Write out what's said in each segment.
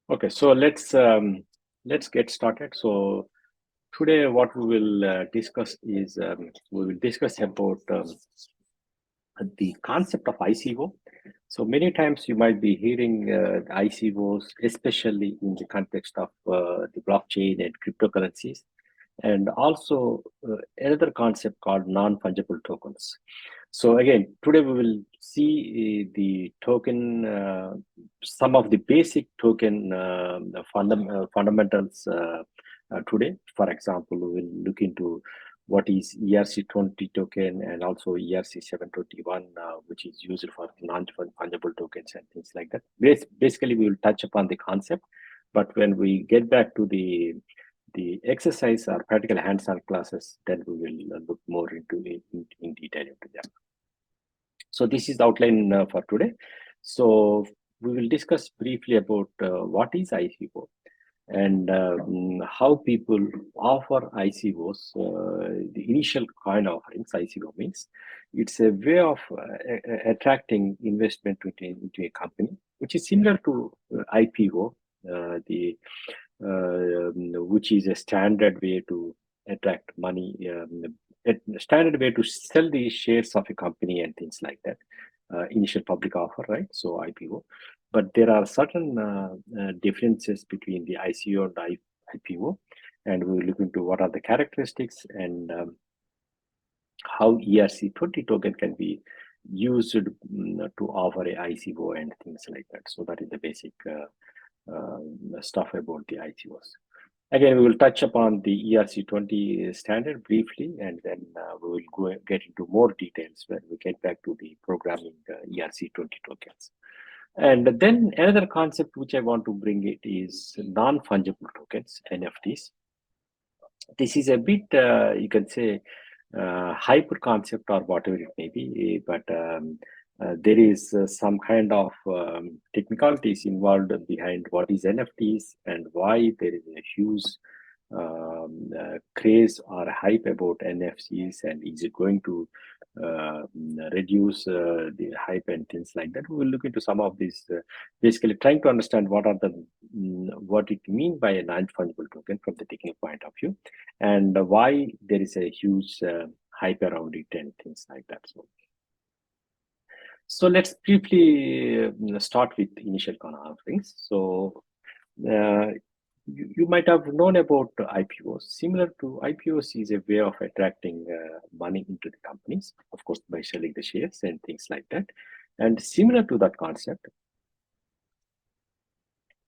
Okay, so let's get started. So today, what we will discuss is we will discuss about the concept of ICO. So many times you might be hearing ICOs, especially in the context of the blockchain and cryptocurrencies, and also another concept called non-fungible tokens. So again, today we will see the token, some of the basic token fundamentals today. For example, we will look into what is ERC20 token and also ERC721, which is used for non-fungible tokens and things like that. Basically, we will touch upon the concept, but when we get back to the exercise or practical hands-on classes, then we will look more into in detail into them. So this is the outline for today. So we will discuss briefly about what is ICO and how people offer ICOs. The initial coin offerings, ICO means it's a way of attracting investment into a company, which is similar to IPO, the which is a standard way to attract money, a standard way to sell the shares of a company and things like that. Initial public offer, right? So IPO. But there are certain differences between the ICO and IPO, and we will look into what are the characteristics and how ERC20 token can be used to offer a ICO and things like that. So that is the basic stuff about the ICOs. Again, we will touch upon the ERC20 standard briefly, and then we will get into more details when we get back to the programming ERC20 tokens. And then another concept which I want to bring it is non-fungible tokens, NFTs. This is a bit, you can say, hyper concept or whatever it may be, but there is some kind of technicalities involved behind what is NFTs and why there is a huge craze or hype about NFTs, and is it going to reduce the hype and things like that. We will look into some of these, basically trying to understand what are the what it mean by a non-fungible token from the technical point of view, and why there is a huge hype around it and things like that. So let's briefly start with initial offerings. So you might have known about IPOs. Similar to IPOs is a way of attracting money into the companies, of course, by selling the shares and things like that. And similar to that concept,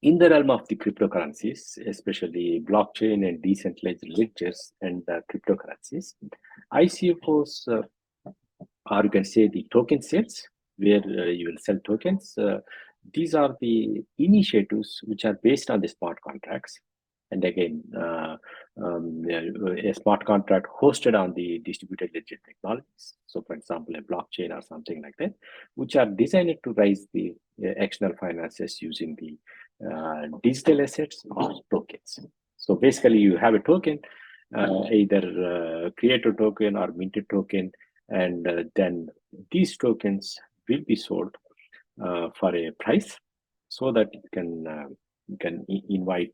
in the realm of the cryptocurrencies, especially blockchain and decentralized ledgers and cryptocurrencies, ICOs, or you can say the token sales, where you will sell tokens. These are the initiatives which are based on the smart contracts. And again, a smart contract hosted on the distributed ledger technologies. So, for example, a blockchain or something like that, which are designed to raise the external finances using the digital assets or tokens. So, basically, you have a token, either create a token or minted token, and then these tokens will be sold for a price, so that you can invite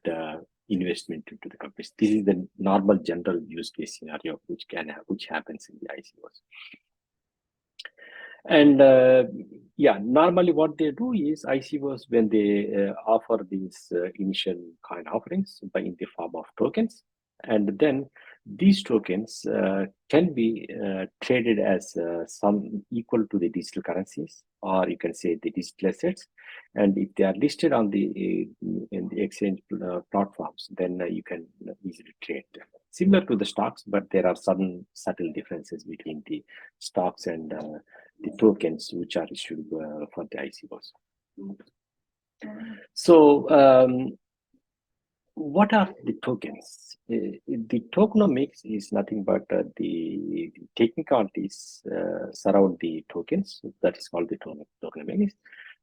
investment into the companies. This is the normal general use case scenario which happens in the ICOs. And yeah, normally what they do is ICOs, when they offer these initial coin offerings in the form of tokens, and then these tokens can be traded as some equal to the digital currencies, or you can say the digital assets. And if they are listed on the in the exchange platforms, then you can easily trade them. Similar to the stocks, but there are some subtle differences between the stocks and the tokens which are issued for the ICOs. So, what are the tokens? The tokenomics is nothing but the technicalities surround the tokens. That is called the tokenomics.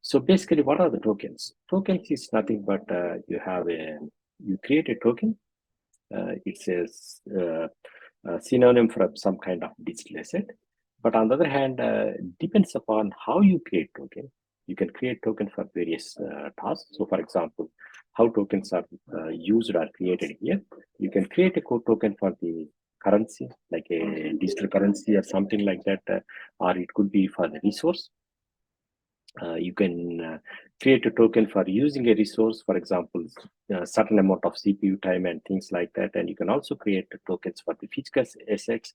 So basically, what are the tokens? Tokens is nothing but you create a token. It's a synonym for some kind of digital asset. But on the other hand, depends upon how you create token. You can create token for various tasks. So, for example, how tokens are used or created here. You can create a code token for the currency, like a digital currency or something like that, or it could be for the resource. You can create a token for using a resource, for example, a certain amount of CPU time and things like that. And you can also create tokens for the physical assets.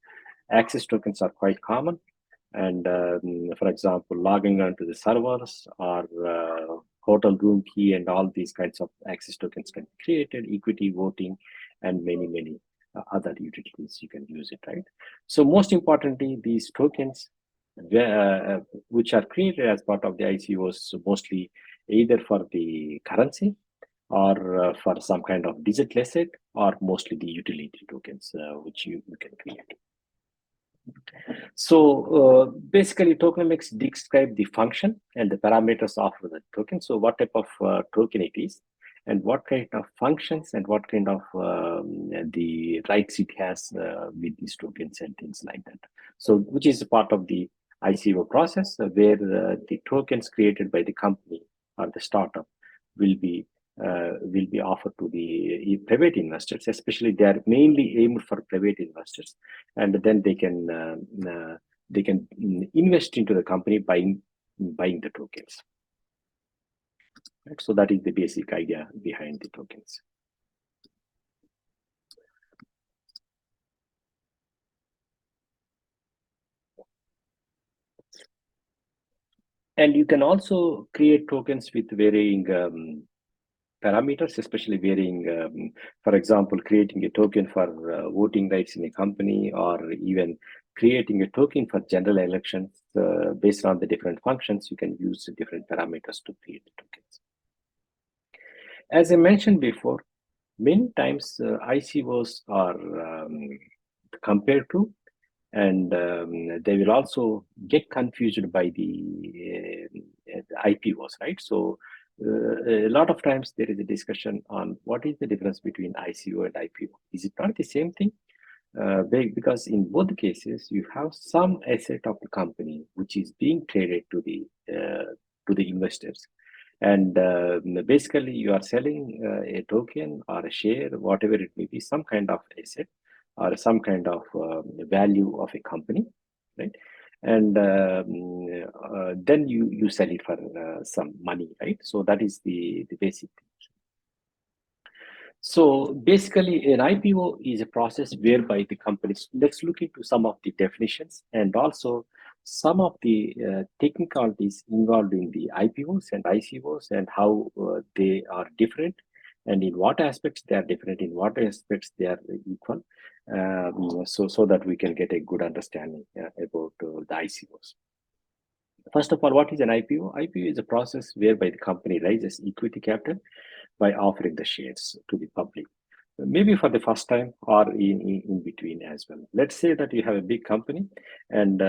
Access tokens are quite common. And for example, logging onto the servers or hotel room key and all these kinds of access tokens can be created, equity voting, and many other utilities you can use it, right? So most importantly, these tokens which are created as part of the ICOs, mostly either for the currency or for some kind of digital asset, or mostly the utility tokens which you can create. So basically, tokenomics describe the function and the parameters of the token. So what type of token it is, and what kind of functions and what kind of the rights it has with these tokens and things like that. So which is a part of the ICO process where the tokens created by the company or the startup will be offered to the private investors, especially they are mainly aimed for private investors, and then they can invest into the company buying the tokens. Right? So that is the basic idea behind the tokens. And you can also create tokens with varying parameters, especially varying, for example, creating a token for voting rights in a company, or even creating a token for general elections based on the different functions. You can use different parameters to create the tokens. As I mentioned before, many times ICOs are compared to, and they will also get confused by the IPOs, right? So a lot of times there is a discussion on what is the difference between ICO and IPO. Is it not the same thing? Because in both cases you have some asset of the company which is being traded to the investors, and basically you are selling a token or a share, whatever it may be, some kind of asset or some kind of value of a company, right? And then you sell it for some money, right? So that is the basic thing. So basically, an IPO is a process whereby the companies, let's look into some of the definitions and also some of the technicalities involved in the IPOs and ICOs, and how they are different, and in what aspects they are different, in what aspects they are equal, so that we can get a good understanding about the ICOs. First of all, what is an IPO? IPO is a process whereby the company raises equity capital by offering the shares to the public, maybe for the first time or in between as well. Let's say that you have a big company and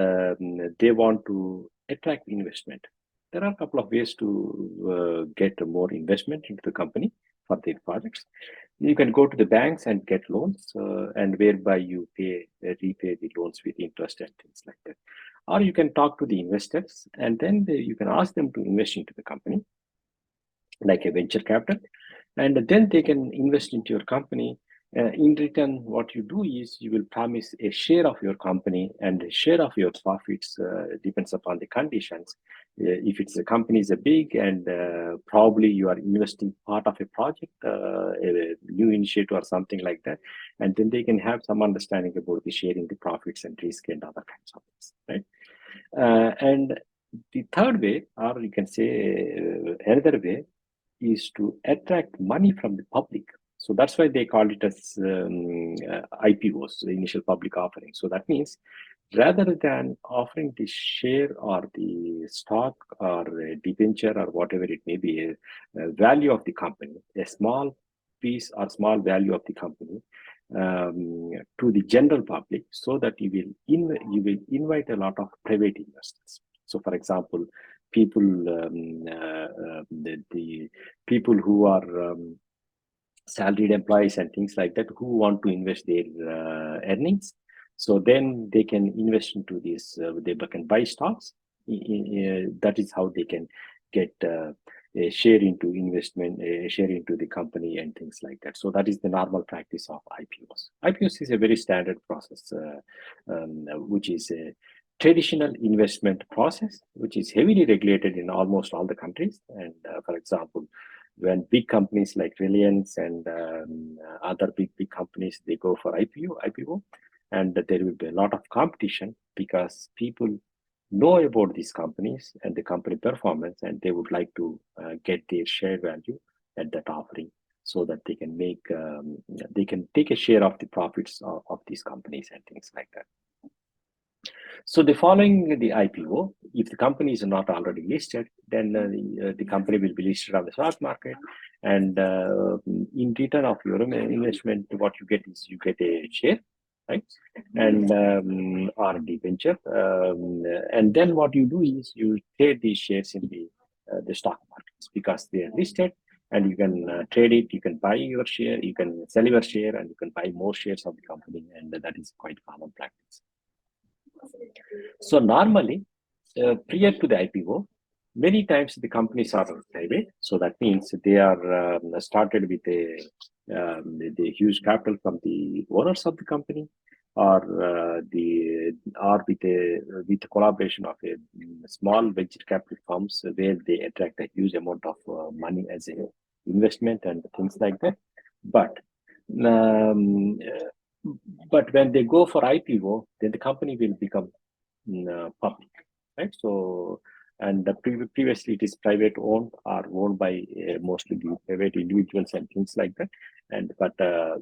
they want to attract investment. There are a couple of ways to get more investment into the company for their projects. You can go to the banks and get loans, and whereby you repay the loans with interest and things like that. Or you can talk to the investors, and then you can ask them to invest into the company, like a venture capital, and then they can invest into your company. In return, what you do is you will promise a share of your company, and a share of your profits depends upon the conditions. If it's a company is a big, and probably you are investing part of a project, a new initiative or something like that, and then they can have some understanding about the sharing the profits and risk and other kinds of things, right? And the third way, or you can say another way, is to attract money from the public. So that's why they call it as IPOs, the initial public offering. So that means rather than offering the share or the stock or a debenture or whatever it may be, a value of the company, a small piece or small value of the company to the general public, so that you will invite a lot of private investors. So, for example, people the people who are salaried employees and things like that, who want to invest their earnings, so then they can invest into this, they can buy stocks. That is how they can get a share into investment, a share into the company and things like that. So that is the normal practice of IPOs. IPOs is a very standard process, which is a traditional investment process, which is heavily regulated in almost all the countries. And for example, when big companies like Reliance and other big companies, they go for IPO, and there will be a lot of competition because people know about these companies and the company performance, and they would like to get their share value at that offering so that they can take a share of the profits of these companies and things like that. So the following the IPO, if the company is not already listed, then the company will be listed on the stock market, and in return of your investment, what you get is you get a share, right? And or debenture, and then what you do is you trade these shares in the stock markets because they are listed, and you can trade it. You can buy your share, you can sell your share, and you can buy more shares of the company, and that is quite common practice. So normally, prior to the IPO, many times the companies are private. So that means they are started with the huge capital from the owners of the company, or with the collaboration of a small venture capital firms where they attract a huge amount of money as a investment and things like that. Um, but when they go for IPO, then the company will become public, right? So, and previously it is private owned or owned by mostly the private individuals and things like that. And but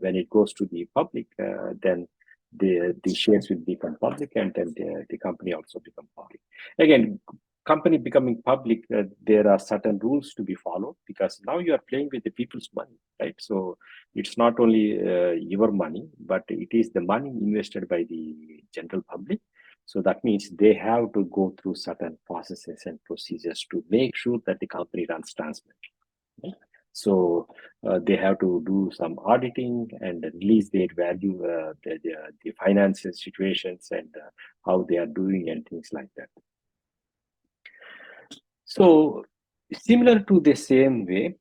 when it goes to the public, then the shares will become public, and then the company also become public. Again, company becoming public, there are certain rules to be followed because now you are playing with the people's money, right? So it's not only your money, but it is the money invested by the general public. So that means they have to go through certain processes and procedures to make sure that the company runs transparently. Right? So they have to do some auditing and release their value, the finances situations, and how they are doing and things like that. So similar to the same way,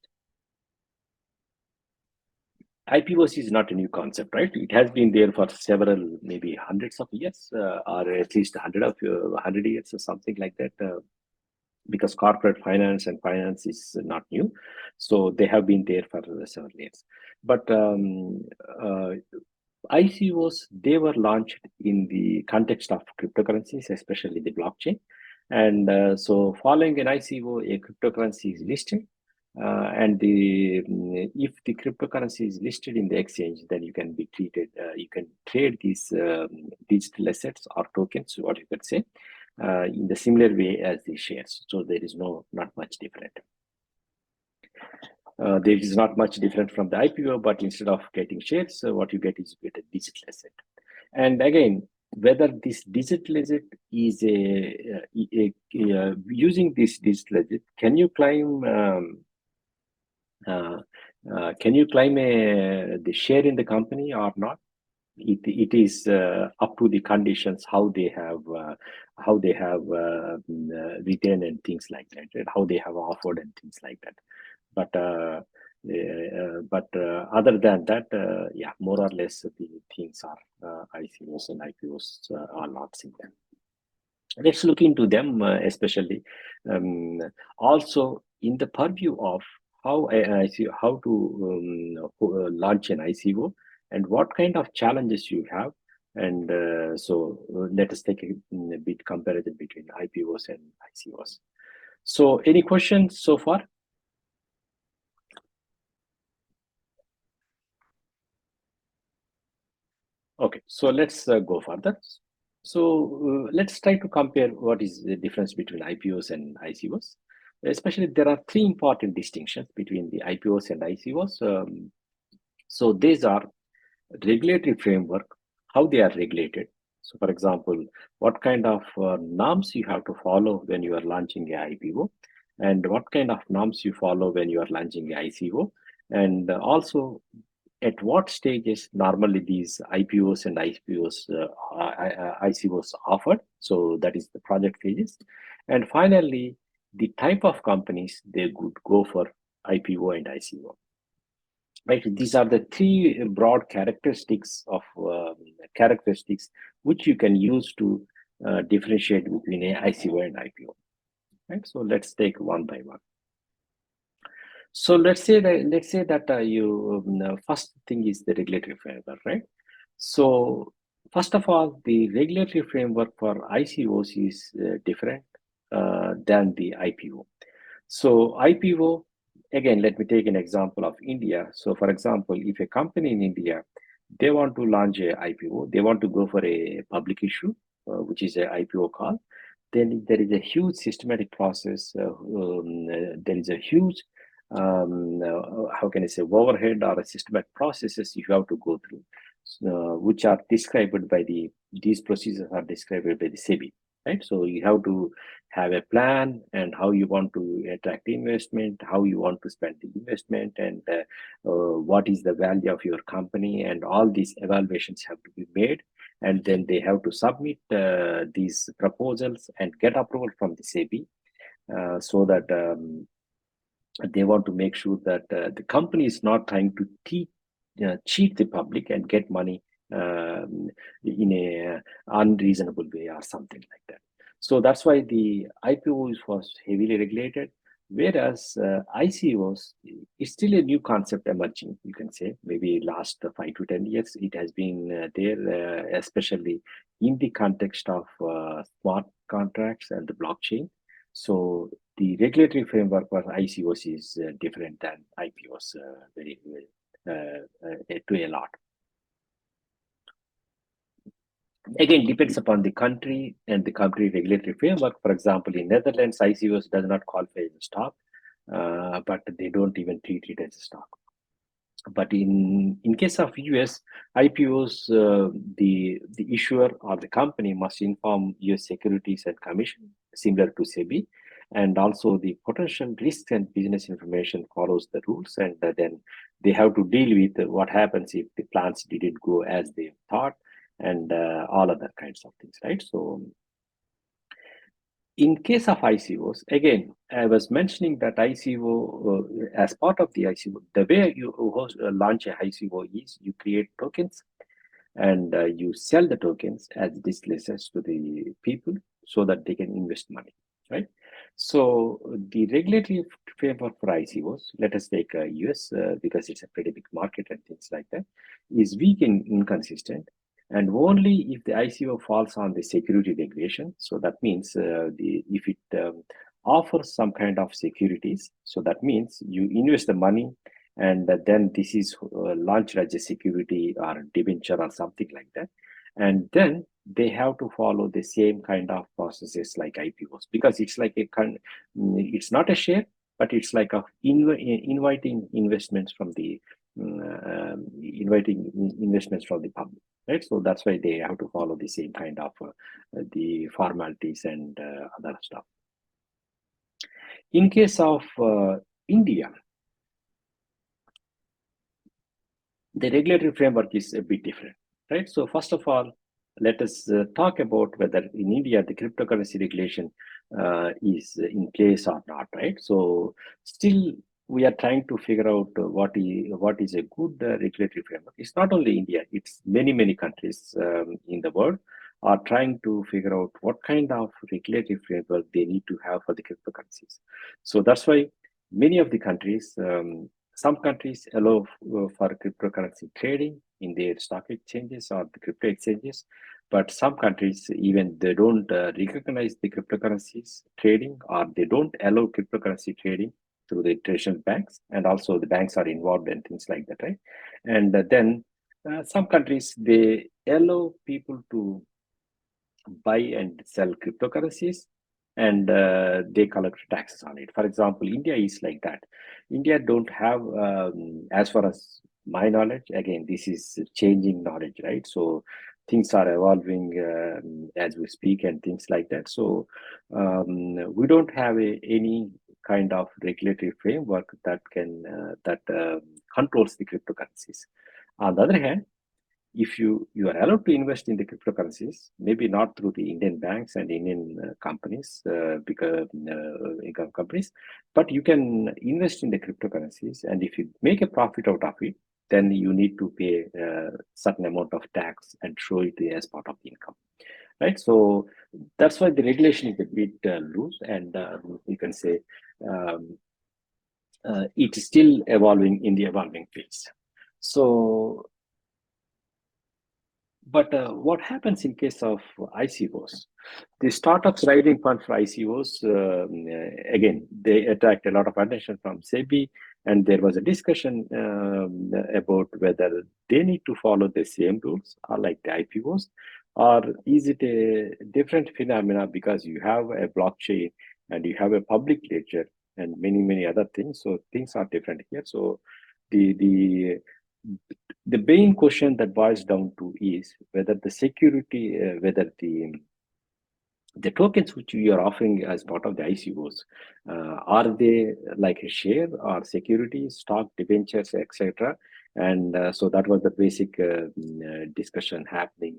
IPOs is not a new concept, right? It has been there for several, maybe hundreds of years, or at least 100 years or something like that. Because corporate finance and finance is not new, so they have been there for several years. But ICOs, they were launched in the context of cryptocurrencies, especially the blockchain. And so following an ICO, a cryptocurrency is listed. If the cryptocurrency is listed in the exchange, then you can be treated, you can trade these digital assets or tokens, what you could say, in the similar way as the shares. So there is not much different. There is not much different from the IPO, but instead of getting shares, what you get is you get a digital asset. And again, whether this digital asset is using this digital asset, can you claim the share in the company or not? It is up to the conditions how they have retained and things like that, and how they have offered and things like that. But other than that, yeah, more or less the things are ICOs and IPOs are not similar. Let's look into them, especially also in the purview of how to launch an ICO and what kind of challenges you have. And let us take a bit comparison between IPOs and ICOs. So any questions so far? Okay, so let's go further. So let's try to compare what is the difference between IPOs and ICOs. Especially, there are three important distinctions between the IPOs and ICOs. So these are regulatory framework, how they are regulated. So for example, what kind of norms you have to follow when you are launching a IPO, and what kind of norms you follow when you are launching a ICO, and also at what stages normally these IPOs and ICOs offered. So that is the project phases. And finally, the type of companies they could go for IPO and ICO. Right, these are the three broad characteristics which you can use to differentiate between a ICO and IPO. Right, so let's take one by one. So let's say that you first thing is the regulatory framework, right? So first of all, the regulatory framework for ICOs is different than the IPO. So IPO, again, let me take an example of India. So for example, if a company in India, they want to launch a IPO, they want to go for a public issue, which is a IPO call, then there is a huge systematic process. There is a huge, how can I say, overhead or a systematic processes you have to go through, which are described by these procedures are described by the SEBI, right? So you have to have a plan and how you want to attract investment, how you want to spend the investment, and what is the value of your company, and all these evaluations have to be made, and then they have to submit these proposals and get approval from the SEBI, so that they want to make sure that the company is not trying to cheat the public and get money in a unreasonable way or something like that. So that's why the IPO was heavily regulated, whereas ICOs is still a new concept emerging. You can say maybe last 5 to 10 years it has been there, especially in the context of smart contracts and the blockchain. So the regulatory framework for ICOs is different than IPOs to a lot. Again, depends upon the country and the country regulatory framework. For example, in Netherlands, ICOs does not qualify as a stock, but they don't even treat it as a stock. But in case of US IPOs, the issuer or the company must inform US Securities and Commission, similar to SEBI, and also the potential risks and business information follows the rules, and then they have to deal with what happens if the plans didn't go as they thought, and all other kinds of things, right? So in case of ICOs, again, I was mentioning that ICO, as part of the ICO, the way you launch a ICO is you create tokens and you sell the tokens as displaces to the people so that they can invest money, right? So the regulatory framework for ICOs, let us take US because it's a pretty big market and things like that, is weak and inconsistent. And only if the ICO falls on the security regulation, so that means if it offers some kind of securities, so that means you invest the money and then this is launched as a security or debenture or something like that, and then they have to follow the same kind of processes like IPOs, because it's like it's not a share, but it's like a inviting investments from the public, right? So that's why they have to follow the same kind of the formalities and other stuff. In case of India, the regulatory framework is a bit different, right? So first of all, let us talk about whether in India the cryptocurrency regulation is in place or not, right? So still we are trying to figure out what is a good regulatory framework. It's not only India; it's many countries in the world are trying to figure out what kind of regulatory framework they need to have for the cryptocurrencies. So that's why many of the countries. Some countries allow for cryptocurrency trading in their stock exchanges or the crypto exchanges, but some countries even they don't recognize the cryptocurrencies trading, or they don't allow cryptocurrency trading through the traditional banks, and also the banks are involved and things like that, right? And then some countries they allow people to buy and sell cryptocurrencies, and they collect taxes on it. For example, India is like that. India don't have, as far as my knowledge, again, this is changing knowledge, right? So things are evolving as we speak and things like that. So we don't have any kind of regulatory framework that controls the cryptocurrencies. On the other hand, if you are allowed to invest in the cryptocurrencies, maybe not through the Indian banks and Indian companies, because income companies, but you can invest in the cryptocurrencies, and if you make a profit out of it, then you need to pay a certain amount of tax and show it as part of the income, right? So that's why the regulation is a bit loose, and you can say um, it's still evolving in the evolving phase. So, but what happens in case of ICOs? The startups raising funds for ICOs, again, they attract a lot of attention from SEBI, and there was a discussion about whether they need to follow the same rules or like the IPOs, or is it a different phenomena because you have a blockchain and you have a public ledger and many other things. So things are different here. So the the main question that boils down to is whether the security, whether the tokens which you are offering as part of the ICOs, are they like a share or security, stock, debentures, etc.? And so that was the basic discussion happening,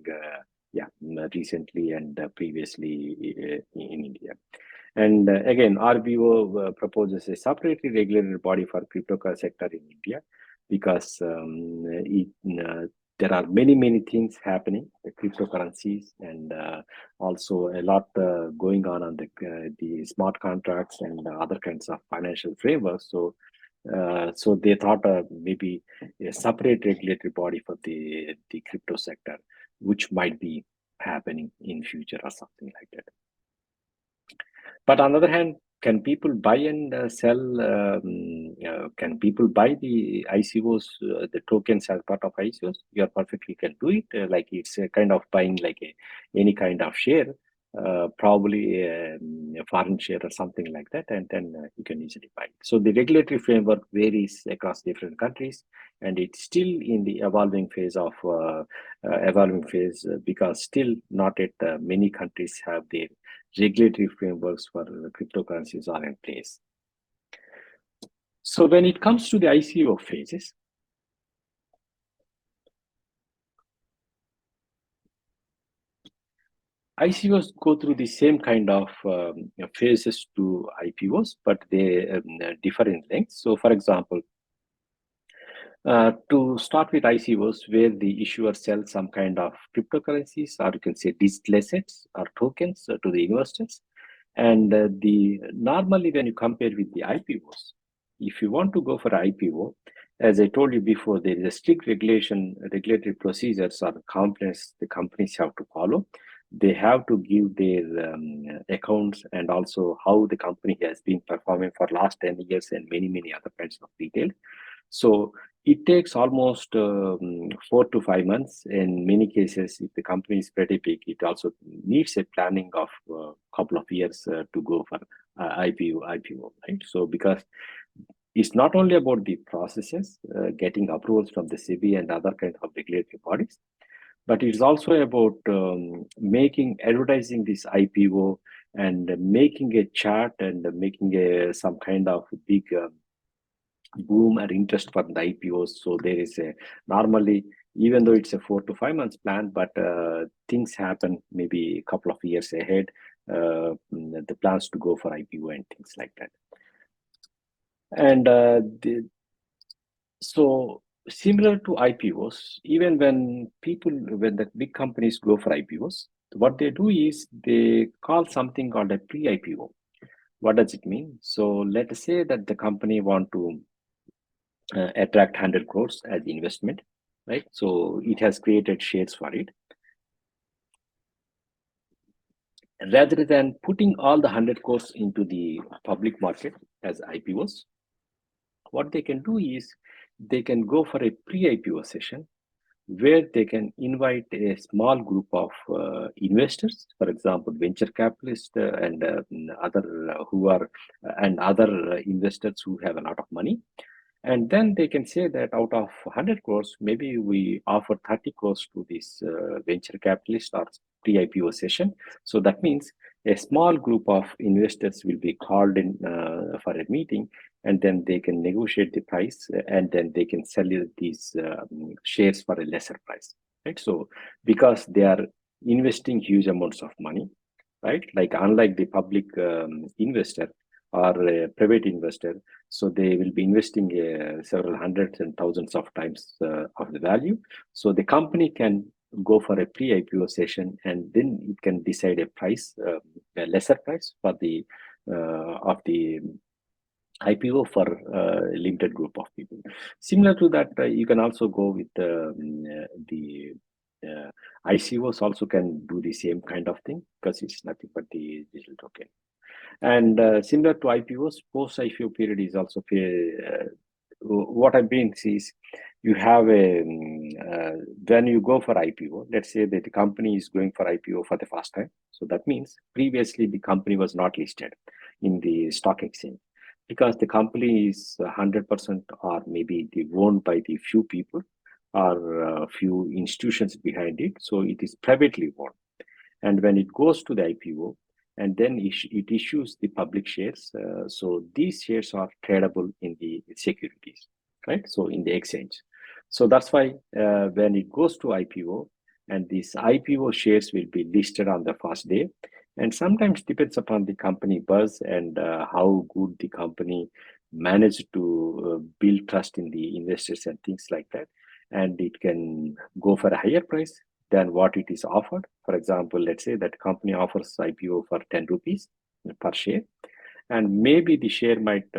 recently and previously in India. And again, RBO proposes a separately regulated body for cryptocurrency sector in India because there are many things happening, the cryptocurrencies, and also a lot going on the smart contracts and other kinds of financial frameworks. So they thought maybe a separate regulatory body for the crypto sector, which might be happening in future or something like that. But on the other hand, can people buy and sell? Can people buy the ICOs, the tokens as part of ICOs? You are perfectly can do it. Like it's a kind of buying like any kind of share, probably a foreign share or something like that, and then you can easily buy it. So the regulatory framework varies across different countries, and it's still in the evolving phase because still not yet many countries have their regulatory frameworks for cryptocurrencies are in place. So when it comes to the ICO phases, ICOs go through the same kind of phases to IPOs, but they differ in length. So for example, to start with ICOs, where the issuer sells some kind of cryptocurrencies, or you can say digital assets or tokens to the investors. And the normally when you compare with the IPOs, if you want to go for IPO, as I told you before, there is a strict regulatory procedures or compliance the companies have to follow. They have to give their accounts and also how the company has been performing for last 10 years and many other kinds of detail. So it takes almost 4 to 5 months. In many cases, if the company is pretty big, it also needs a planning of a couple of years to go for IPO, right? So because it's not only about the processes, getting approvals from the SEBI and other kind of regulatory bodies, but it's also about making advertising this IPO and making a chart and making some kind of big boom or interest for the IPOs. So there is a normally, even though it's a 4 to 5 months plan, but things happen maybe a couple of years ahead. The plans to go for IPO and things like that. And so similar to IPOs, even when the big companies go for IPOs, what they do is they call something called a pre-IPO. What does it mean? So let us say that the company want to attract 100 crores as investment, right? So it has created shares for it. Rather than putting all the 100 crores into the public market as IPOs, what they can do is they can go for a pre-IPO session where they can invite a small group of investors, for example, venture capitalists and other who are and other investors who have a lot of money. And then they can say that out of 100 crores, maybe we offer 30 crores to this venture capitalist or pre-IPO session. So that means a small group of investors will be called in for a meeting, and then they can negotiate the price, and then they can sell you these shares for a lesser price. right? So because they are investing huge amounts of money, right? Like unlike the public investor or a private investor, so they will be investing several hundreds and thousands of times of the value. So the company can go for a pre-IPO session, and then it can decide a price, a lesser price for the of the IPO for a limited group of people. Similar to that, you can also go with the ICOs also can do the same kind of thing because it's nothing but the digital token. And similar to IPOs, post IPO period is also what I've been sees. You have when you go for IPO, let's say that the company is going for IPO for the first time. So that means previously the company was not listed in the stock exchange because the company is 100% or maybe owned by the few people or few institutions behind it. So it is privately owned. And when it goes to the IPO, and then it issues the public shares. So these shares are tradable in the securities, right? So in the exchange. So that's why when it goes to IPO, and these IPO shares will be listed on the first day, and sometimes depends upon the company buzz and how good the company managed to build trust in the investors and things like that, and it can go for a higher price than what it is offered. For example, let's say that company offers IPO for 10 rupees per share, and maybe the share might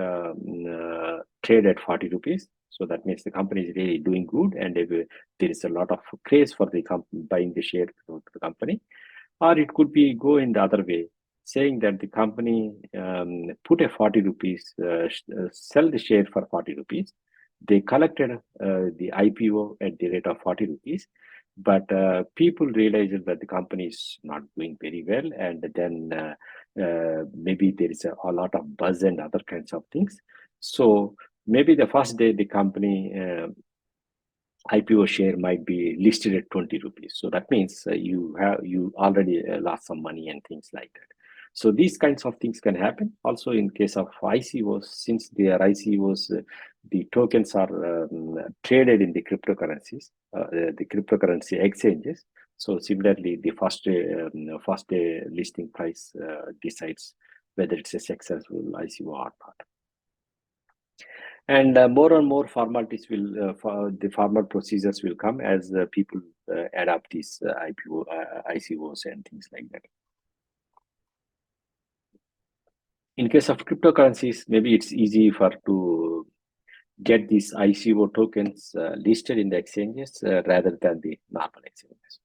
trade at 40 rupees. So that means the company is really doing good, and there is a lot of craze for the buying the share to the company. Or it could be go in the other way, saying that the company put a 40 rupees, sell the share for 40 rupees. They collected the IPO at the rate of 40 rupees, but people realized that the company is not doing very well, and then maybe there is a lot of buzz and other kinds of things. So maybe the first day the company IPO share might be listed at 20 rupees. So that means you already lost some money and things like that. So these kinds of things can happen. Also in case of ICOs, since they are ICOs, the tokens are traded in the cryptocurrencies, the cryptocurrency exchanges. So similarly, the first day listing price decides whether it's a successful ICO or not. And more and more formalities will the formal procedures will come as people adapt these IPO ICOs and things like that. In case of cryptocurrencies, maybe it's easy for to get these ICO tokens listed in the exchanges rather than the normal exchanges.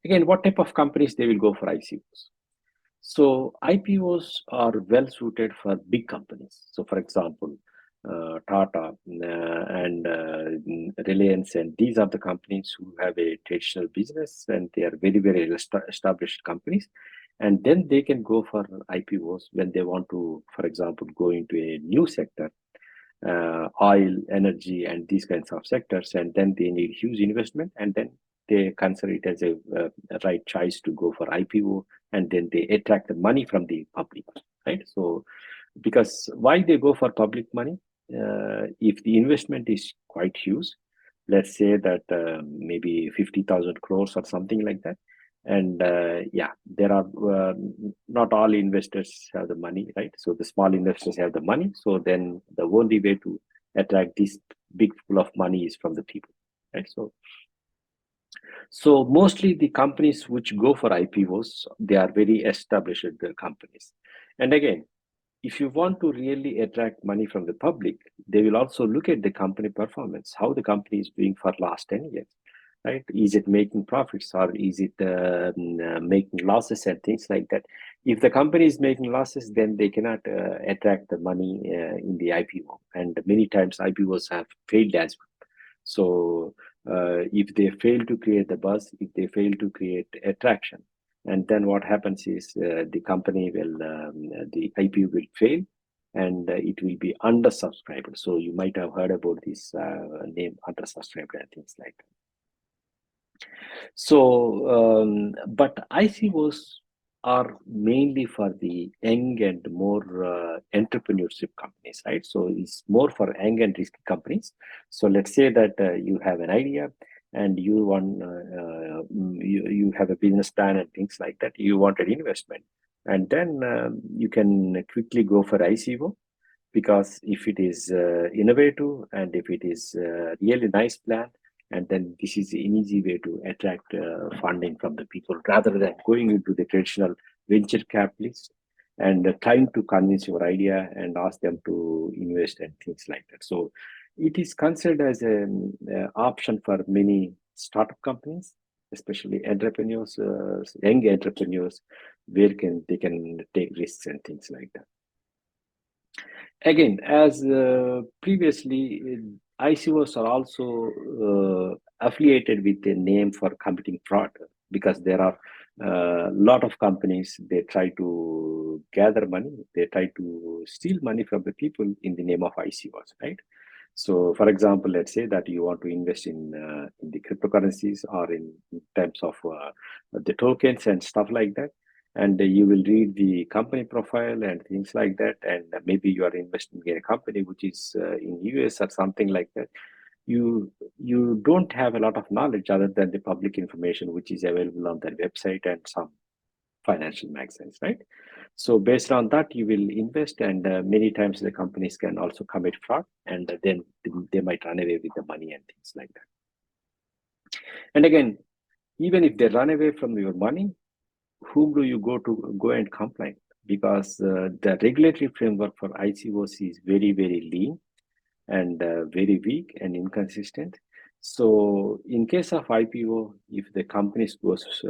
Again, what type of companies they will go for ICOs? So IPOs are well suited for big companies. So for example, Tata and Reliance, and these are the companies who have a traditional business and they are very, very established companies. And then they can go for IPOs when they want to, for example, go into a new sector, oil, energy, and these kinds of sectors. And then they need huge investment, and then they consider it as a right choice to go for IPO, and then they attract the money from the public, right? So because why they go for public money, if the investment is quite huge, let's say that maybe 50,000 crores or something like that, and yeah, there are not all investors have the money, right? So the small investors have the money, so then the only way to attract this big pool of money is from the people, right? So mostly the companies which go for IPOs, they are very established companies. And again, if you want to really attract money from the public, they will also look at the company performance, how the company is doing for last 10 years, right? Is it making profits, or is it making losses and things like that? If the company is making losses, then they cannot attract the money in the IPO. And many times IPOs have failed as well. So if they fail to create the buzz, if they fail to create attraction, and then what happens is the company will, the IPO will fail, and it will be undersubscribed. So you might have heard about this name undersubscribed and things like that. So, but ICOs are mainly for the young and more entrepreneurship companies, right? So it's more for young and risky companies. So let's say that you have an idea, and you have a business plan and things like that. You wanted investment, and then you can quickly go for ICO, because if it is innovative and if it is really nice plan, and then this is an easy way to attract funding from the people rather than going into the traditional venture capitalists and trying to convince your idea and ask them to invest and things like that. So it is considered as an option for many startup companies, especially entrepreneurs, young entrepreneurs, where can they can take risks and things like that. Again, as previously, ICOs are also affiliated with a name for committing fraud, because there are a lot of companies, they try to gather money, they try to steal money from the people in the name of ICOs, right? So, for example, let's say that you want to invest in the cryptocurrencies or in terms of the tokens and stuff like that, and you will read the company profile and things like that, and maybe you are investing in a company which is in US or something like that. You don't have a lot of knowledge other than the public information which is available on their website and some financial magazines, right? So based on that, you will invest, and many times the companies can also commit fraud, and then they might run away with the money and things like that. And again, even if they run away from your money, whom do you go and complain? Because the regulatory framework for ICOs is very, very lean and very weak and inconsistent. So in case of IPO, if the company goes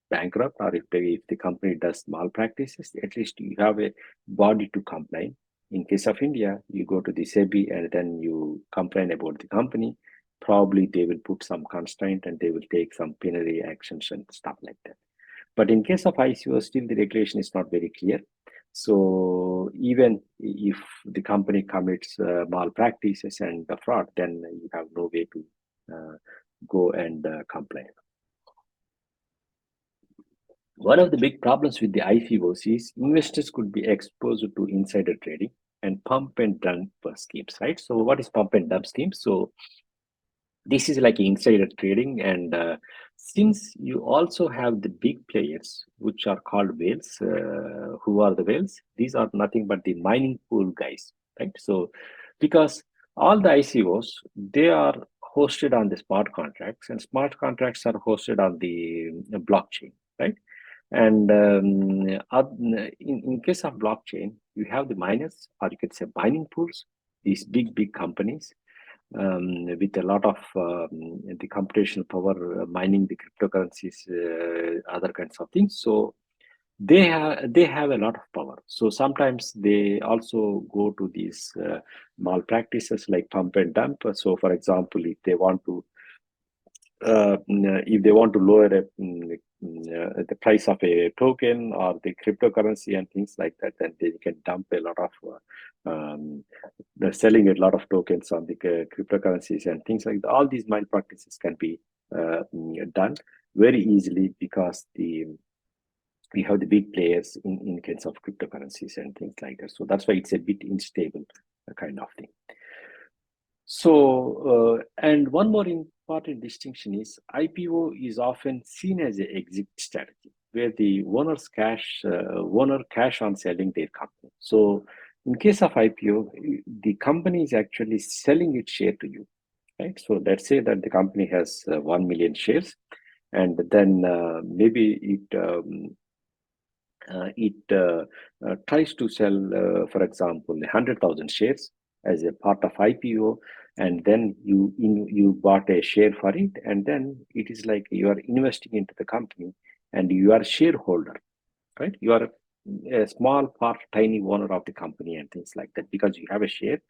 bankrupt, or if the company does malpractices, at least you have a body to complain. In case of India, you go to the SEBI and then you complain about the company. Probably they will put some constraint and they will take some penalty actions and stuff like that. But in case of ICO, still the regulation is not very clear. So even if the company commits malpractices and the fraud, then you have no way to go and complain. One of the big problems with the ICOs is investors could be exposed to insider trading and pump and dump schemes, right? So what is pump and dump schemes? So this is like insider trading, and since you also have the big players which are called whales. Who are the whales? These are nothing but the mining pool guys, right? So because all the ICOs, they are hosted on the smart contracts, and smart contracts are hosted on the blockchain, right? And in case of blockchain, you have the miners, or you could say mining pools, these big companies with a lot of the computational power, mining the cryptocurrencies, other kinds of things. So they have a lot of power. So sometimes they also go to these malpractices like pump and dump. So, for example, if they want to lower the price of a token or the cryptocurrency and things like that, then they can dump a lot of they're selling a lot of tokens on the cryptocurrencies and things like that. All these malpractices can be done very easily, because we have the big players in case of cryptocurrencies and things like that. So that's why it's a bit unstable kind of thing. So, and one more important distinction is IPO is often seen as an exit strategy, where the owner cash on selling their company. So, in case of IPO, the company is actually selling its share to you, right? So, let's say that the company has 1 million shares, and then maybe it tries to sell, for example, 100,000 shares as a part of IPO, and then you bought a share for it, and then it is like you are investing into the company, and you are a shareholder, right? You are a small part, tiny owner of the company and things like that, because you have a share,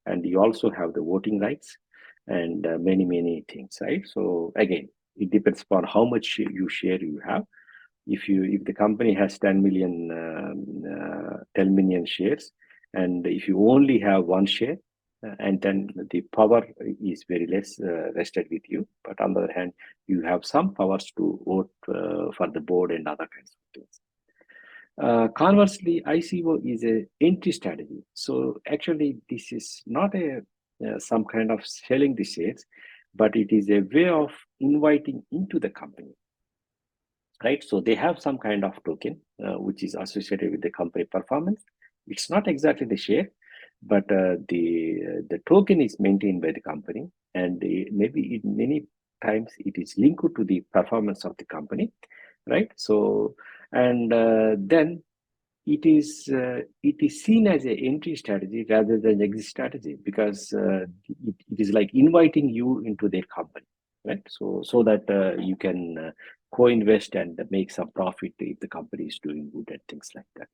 and you also have the voting rights and many things, right? So again, it depends upon how much you share you have. If the company has 10 million shares, and if you only have one share, and then the power is very less vested with you, but on the other hand, you have some powers to vote for the board and other kinds of things. Conversely, ICO is a entry strategy. So actually, this is not a some kind of selling the shares. but it is a way of inviting into the company, right? So they have some kind of token which is associated with the company performance. It's not exactly the share, but the token is maintained by the company, and maybe many times it is linked to the performance of the company, right? So and then it is seen as an entry strategy rather than exit strategy, because it is like inviting you into their company, right? So that you can co-invest and make some profit if the company is doing good and things like that.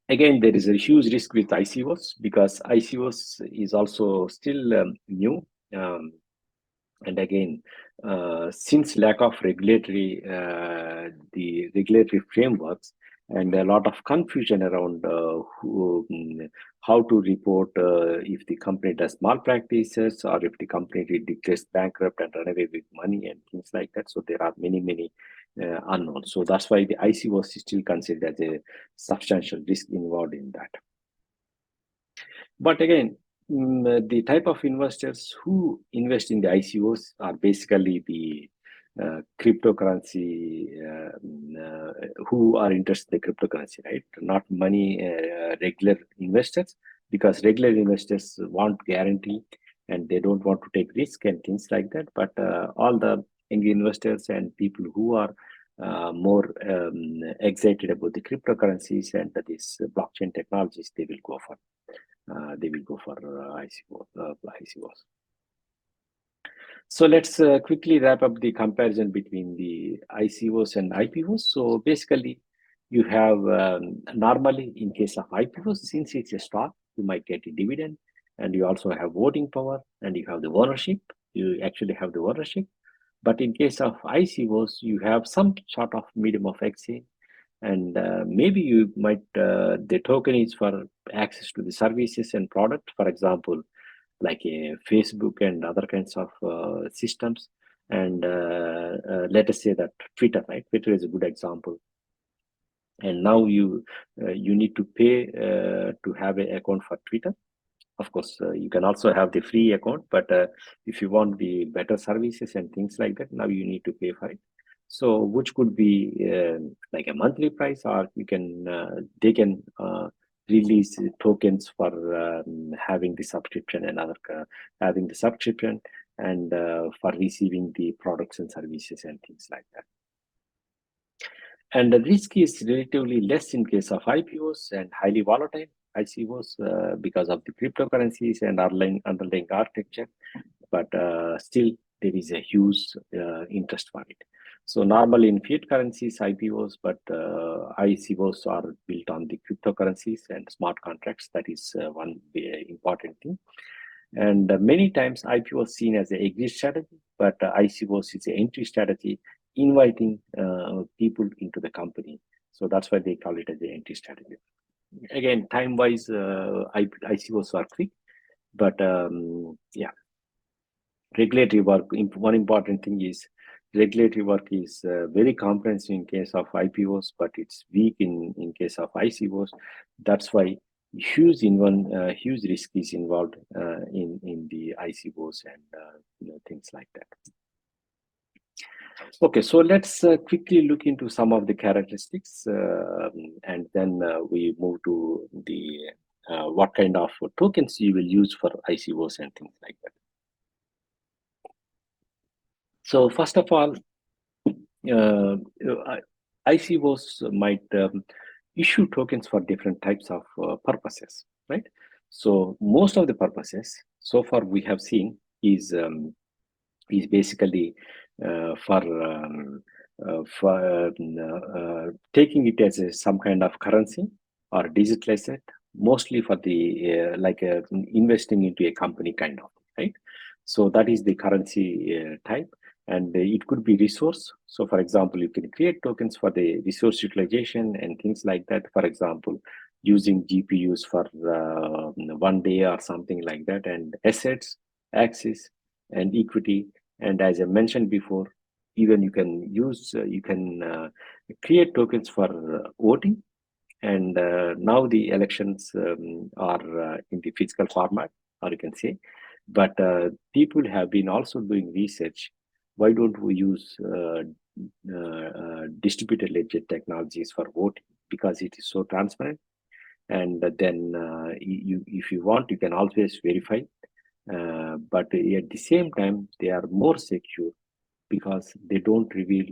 Again, there is a huge risk with ICOs, because ICOs is also still new. Um, and again, since lack of the regulatory frameworks, and a lot of confusion around how to report if the company does malpractices, or if the company declares bankrupt and run away with money and things like that. So there are many unknowns. So that's why the ICOs is still considered as a substantial risk involved in that. But again, the type of investors who invest in the ICOs are basically the cryptocurrency, who are interested in the cryptocurrency, right? Not money, regular investors, because regular investors want guarantee and they don't want to take risk and things like that. But all the investors and people who are more excited about the cryptocurrencies and this blockchain technologies, they will go for ICOs. So let's quickly wrap up the comparison between the ICOs and IPOs. So basically, you have normally in case of IPOs, since it's a stock, you might get a dividend, and you also have voting power, and you have the ownership. You actually have the ownership. But in case of ICOs, you have some sort of medium of exchange, and maybe you might the token is for access to the services and product, for example, like a Facebook and other kinds of systems. And let us say that Twitter, right? Twitter is a good example. And now you need to pay to have an account for Twitter. Of course, you can also have the free account, but if you want the better services and things like that, now you need to pay for it. So, which could be like a monthly price, or you can they can release tokens for having the subscription and other having the subscription, and for receiving the products and services and things like that. And the risk is relatively less in case of IPOs and highly volatile ICOs because of the cryptocurrencies and underlying architecture. But still, there is a huge interest for it. So normally in fiat currencies, IPOs, but ICOs are built on the cryptocurrencies and smart contracts. That is one important thing. And many times IPO is seen as an exit strategy, but ICOs is an entry strategy, inviting people into the company. So that's why they call it as an entry strategy. Again, time-wise, ICOs are quick, but yeah, regulatory work. One important thing is regulatory work is very comprehensive in case of IPOs, but it's weak in case of ICOs. That's why huge risk is involved in the ICOs and things like that. Okay, so let's quickly look into some of the characteristics, and then we move to the what kind of tokens you will use for ICOs and things like that. So first of all, ICOs might issue tokens for different types of purposes, right? So most of the purposes so far we have seen is basically for taking it as some kind of currency or digital asset, mostly for the investing into a company kind of, right? So that is the currency type, and it could be resource. So for example, you can create tokens for the resource utilization and things like that. For example, using GPUs for one day or something like that, and assets, access, and equity. And as I mentioned before, even you can create tokens for voting And now the elections are in the physical format, or you can say, but people have been also doing research. Why don't we use distributed ledger technologies for voting? Because it is so transparent, and then if you want, you can always verify. But at the same time, they are more secure because they don't reveal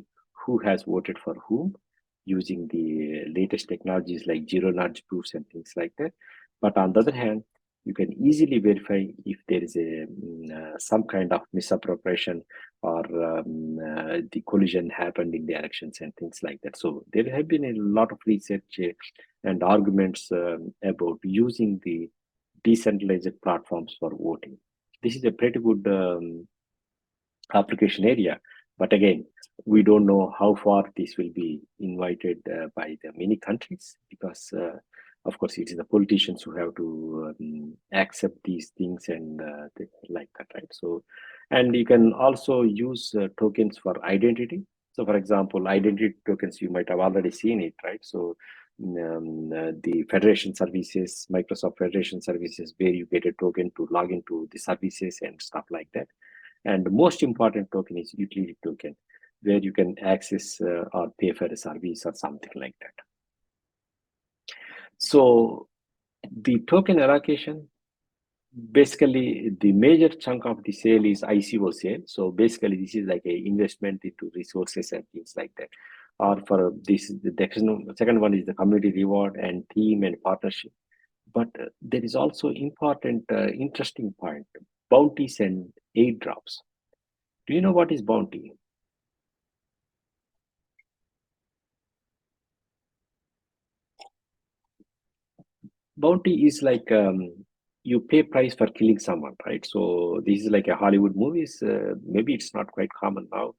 who has voted for whom using the latest technologies like zero knowledge proofs and things like that. But on the other hand, you can easily verify if there is some kind of misappropriation or the collision happened in the elections and things like that. So there have been a lot of research and arguments about using the decentralized platforms for voting. This is a pretty good application area. But again, we don't know how far this will be invited by the many countries because, of course, it is the politicians who have to accept these things and like that, right? So, and you can also use tokens for identity. So, for example, identity tokens, you might have already seen it, right? So, the Federation services, Microsoft Federation services, where you get a token to log into the services and stuff like that. And the most important token is utility token, where you can access or pay for a service or something like that. So the token allocation, basically the major chunk of the sale is ICO sale. So basically this is like a investment into resources and things like that. Or for this, the second one is the community reward and team and partnership. But there is also important, interesting point, bounties and airdrops. Do you know what is bounty? Bounty is like you pay price for killing someone, right? So this is like a Hollywood movies. Maybe it's not quite common now.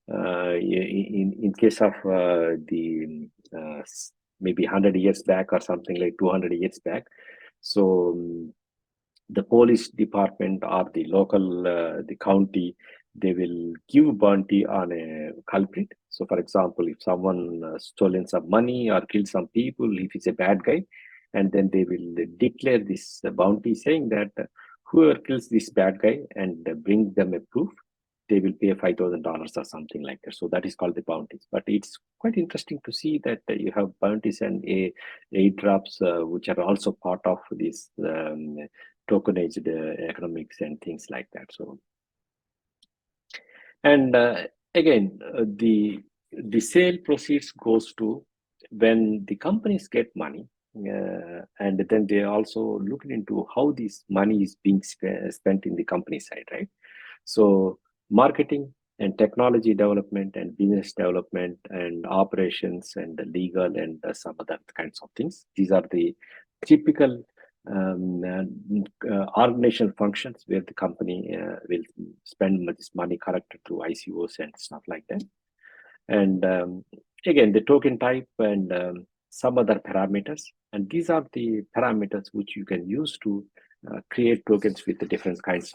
In case of the maybe 100 years back or something like 200 years back. So the police department or the local the county, they will give bounty on a culprit. So for example, if someone stolen some money or killed some people, if he's a bad guy, and then they will declare this bounty saying that whoever kills this bad guy and bring them a proof, they will pay $5,000 or something like that. So that is called the bounties. But it's quite interesting to see that you have bounties and airdrops, which are also part of this tokenized economics and things like that. So, and again, the sale proceeds goes to when the companies get money, and then they also look into how this money is being spent in the company side, right? So, marketing and technology development and business development and operations and the legal and some other kinds of things. These are the typical organizational functions where the company will spend this money collected through ICOs and stuff like that. And again, the token type and some other parameters. And these are the parameters which you can use to create tokens with the different kinds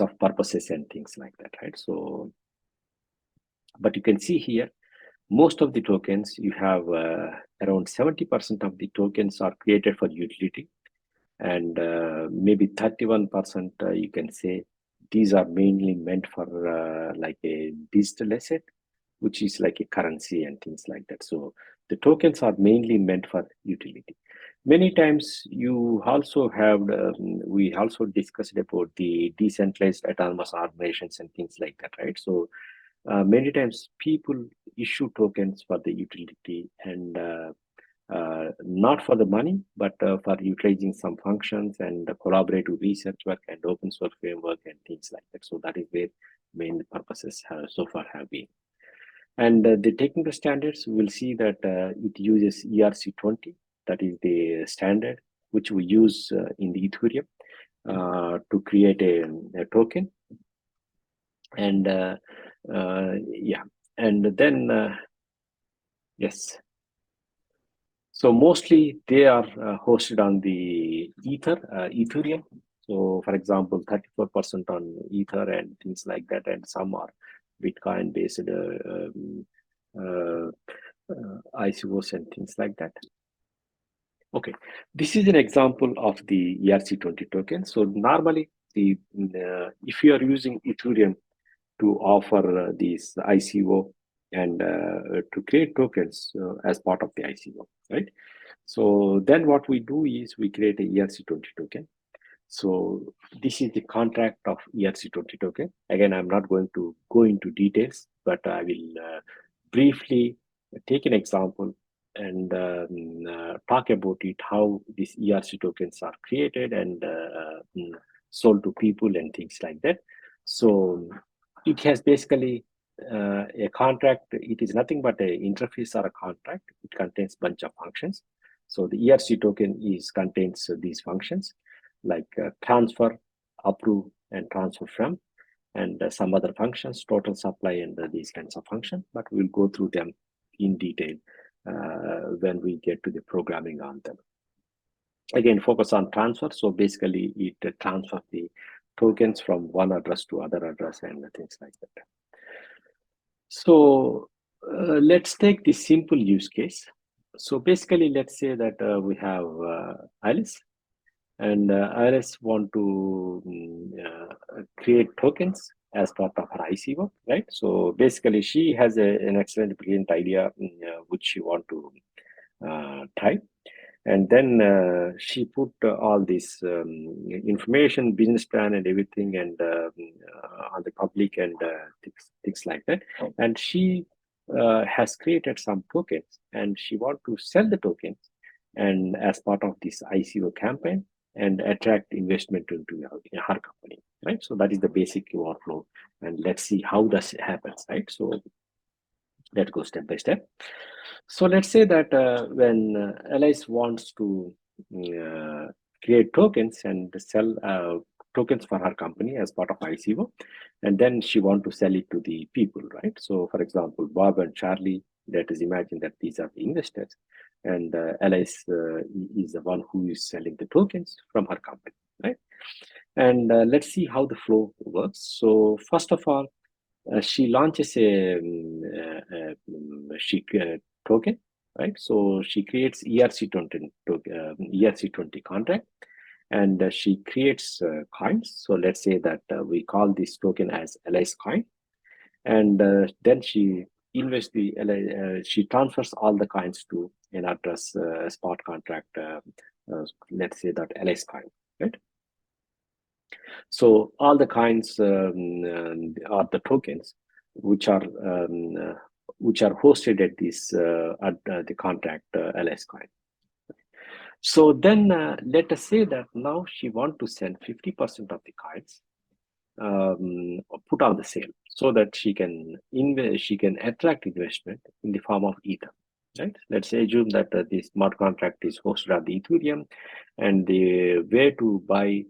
of purposes and things like that, right? So, but you can see here, most of the tokens you have around 70% of the tokens are created for utility, and maybe 31% you can say these are mainly meant for like a digital asset, which is like a currency and things like that. So the tokens are mainly meant for utility. Many times you also have, we also discussed about the decentralized autonomous organizations and things like that, right? So many times people issue tokens for the utility and not for the money, but for utilizing some functions and collaborative research work and open source framework and things like that. So that is where main purposes have, so far have been. And the technical standards, we will see that it uses ERC20, that is the standard which we use in the Ethereum to create a token. And yeah, and then yes. So mostly they are hosted on the Ethereum. So for example, 34% on Ether and things like that, and some are Bitcoin based. ICOs and things like that. Okay, this is an example of the ERC20 token. So normally, if you are using Ethereum to offer these ICO and to create tokens as part of the ICO, right? So then what we do is we create a ERC20 token. So this is the contract of ERC20 token. Again, I'm not going to go into details, but I will briefly take an example and talk about it, how these ERC tokens are created and sold to people and things like that. So it has basically a contract. It is nothing but an interface or a contract. It contains bunch of functions. So the ERC token contains these functions like transfer, approve, and transfer from, and some other functions, total supply, and these kinds of functions. But we'll go through them in detail when we get to the programming on them. Again, focus on transfer. So basically, it transfers the tokens from one address to other address and things like that. So let's take the simple use case. So basically, let's say that we have Alice, and Alice want to create tokens as part of her ICO, right? So basically, she has an excellent, brilliant idea which she want to type, and then she put all this information, business plan, and everything, and on the public and things like that. And she has created some tokens, and she want to sell the tokens, and as part of this ICO campaign, and attract investment into her company, right? So that is the basic workflow, and let's see how this happens, right? So let's go step by step. So let's say that when Alice wants to create tokens and sell tokens for her company as part of ICO, and then she want to sell it to the people, right? So for example, Bob and Charlie, let us imagine that these are the investors, and Alice is the one who is selling the tokens from her company, right? And let's see how the flow works. So first of all, she launches a token, right? So she creates ERC20 contract, and she creates coins. So let's say that we call this token as LS coin, and then she she transfers all the coins to an address spot contract. Let's say that LS coin, right? So all the coins are the tokens which are hosted at this at the contract LS coin. So then let us say that now she want to sell 50% of the coins, put on the sale, so that she can attract investment in the form of Ether. Right? Let's assume that the smart contract is hosted on the Ethereum, and the way to buy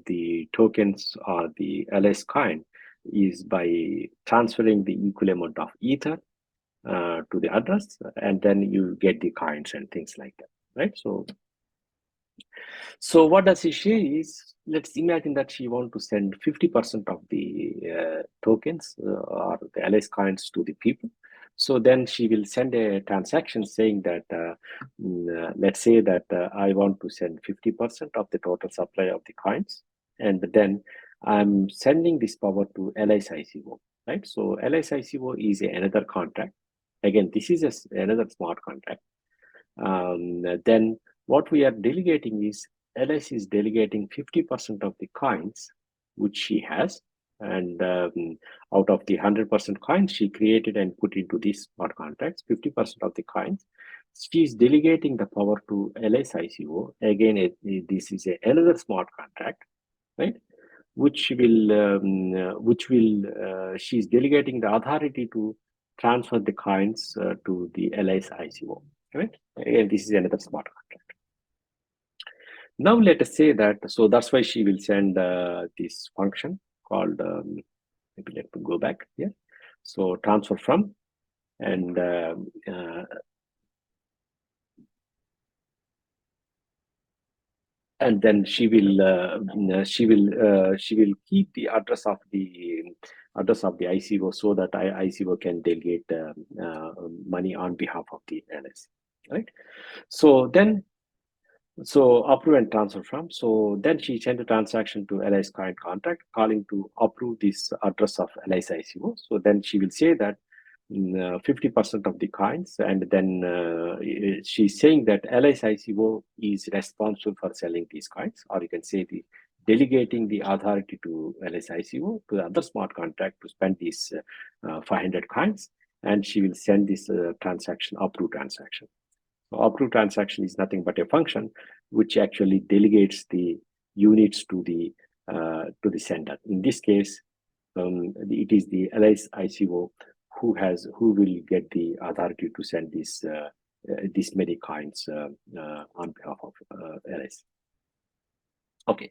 the tokens or the LS coin is by transferring the equal amount of Ether to the address, and then you get the coins and things like that, right? So what does she say is, let's imagine that she want to send 50% of the tokens or the LS coins to the people. So then she will send a transaction saying that, let's say that I want to send 50% of the total supply of the coins, and then I'm sending this power to LSICO, right? So LSICO is another contract. Again, this is another smart contract. Then what we are delegating is LS is delegating 50% of the coins which she has, and out of the 100% coins she created and put into these smart contracts, 50% of the coins she is delegating the power to LSICO. Again, this is another smart contract, right? Which will she is delegating the authority to transfer the coins to the LSICO, right? Again, this is another smart contract. Now let us say that, so that's why she will send this function called, maybe let me go back here. So transfer from, and and then she will keep the address of the ICO, so that ICO can delegate money on behalf of the LS, right? So then, so approve and transfer from. So then she sent a transaction to LI's client contract calling to approve this address of LI's ICO. So then she will say that 50% of the coins, and then she's saying that LI's ICO is responsible for selling these coins, or you can say the delegating the authority to LI's ICO to the other smart contract to spend these 500 coins, and she will send this transaction, approve transaction. So approve transaction is nothing but a function which actually delegates the units to the sender. In this case, it is the LI's ICO who will get the authority to send this many coins on behalf of LI's. Okay,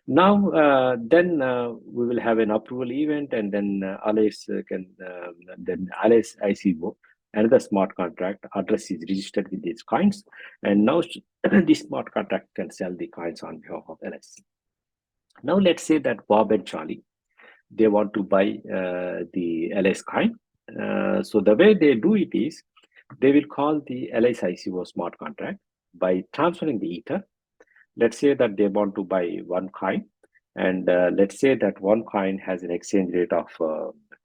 now then we will have an approval event, and then Alice then Alice ICO, another smart contract address is registered with these coins, and now this smart contract can sell the coins on behalf of Alice. Now let's say that Bob and Charlie, they want to buy the LS coin. So the way they do it is they will call the LS ICO smart contract by transferring the ether. Let's say that they want to buy one coin, and let's say that one coin has an exchange rate of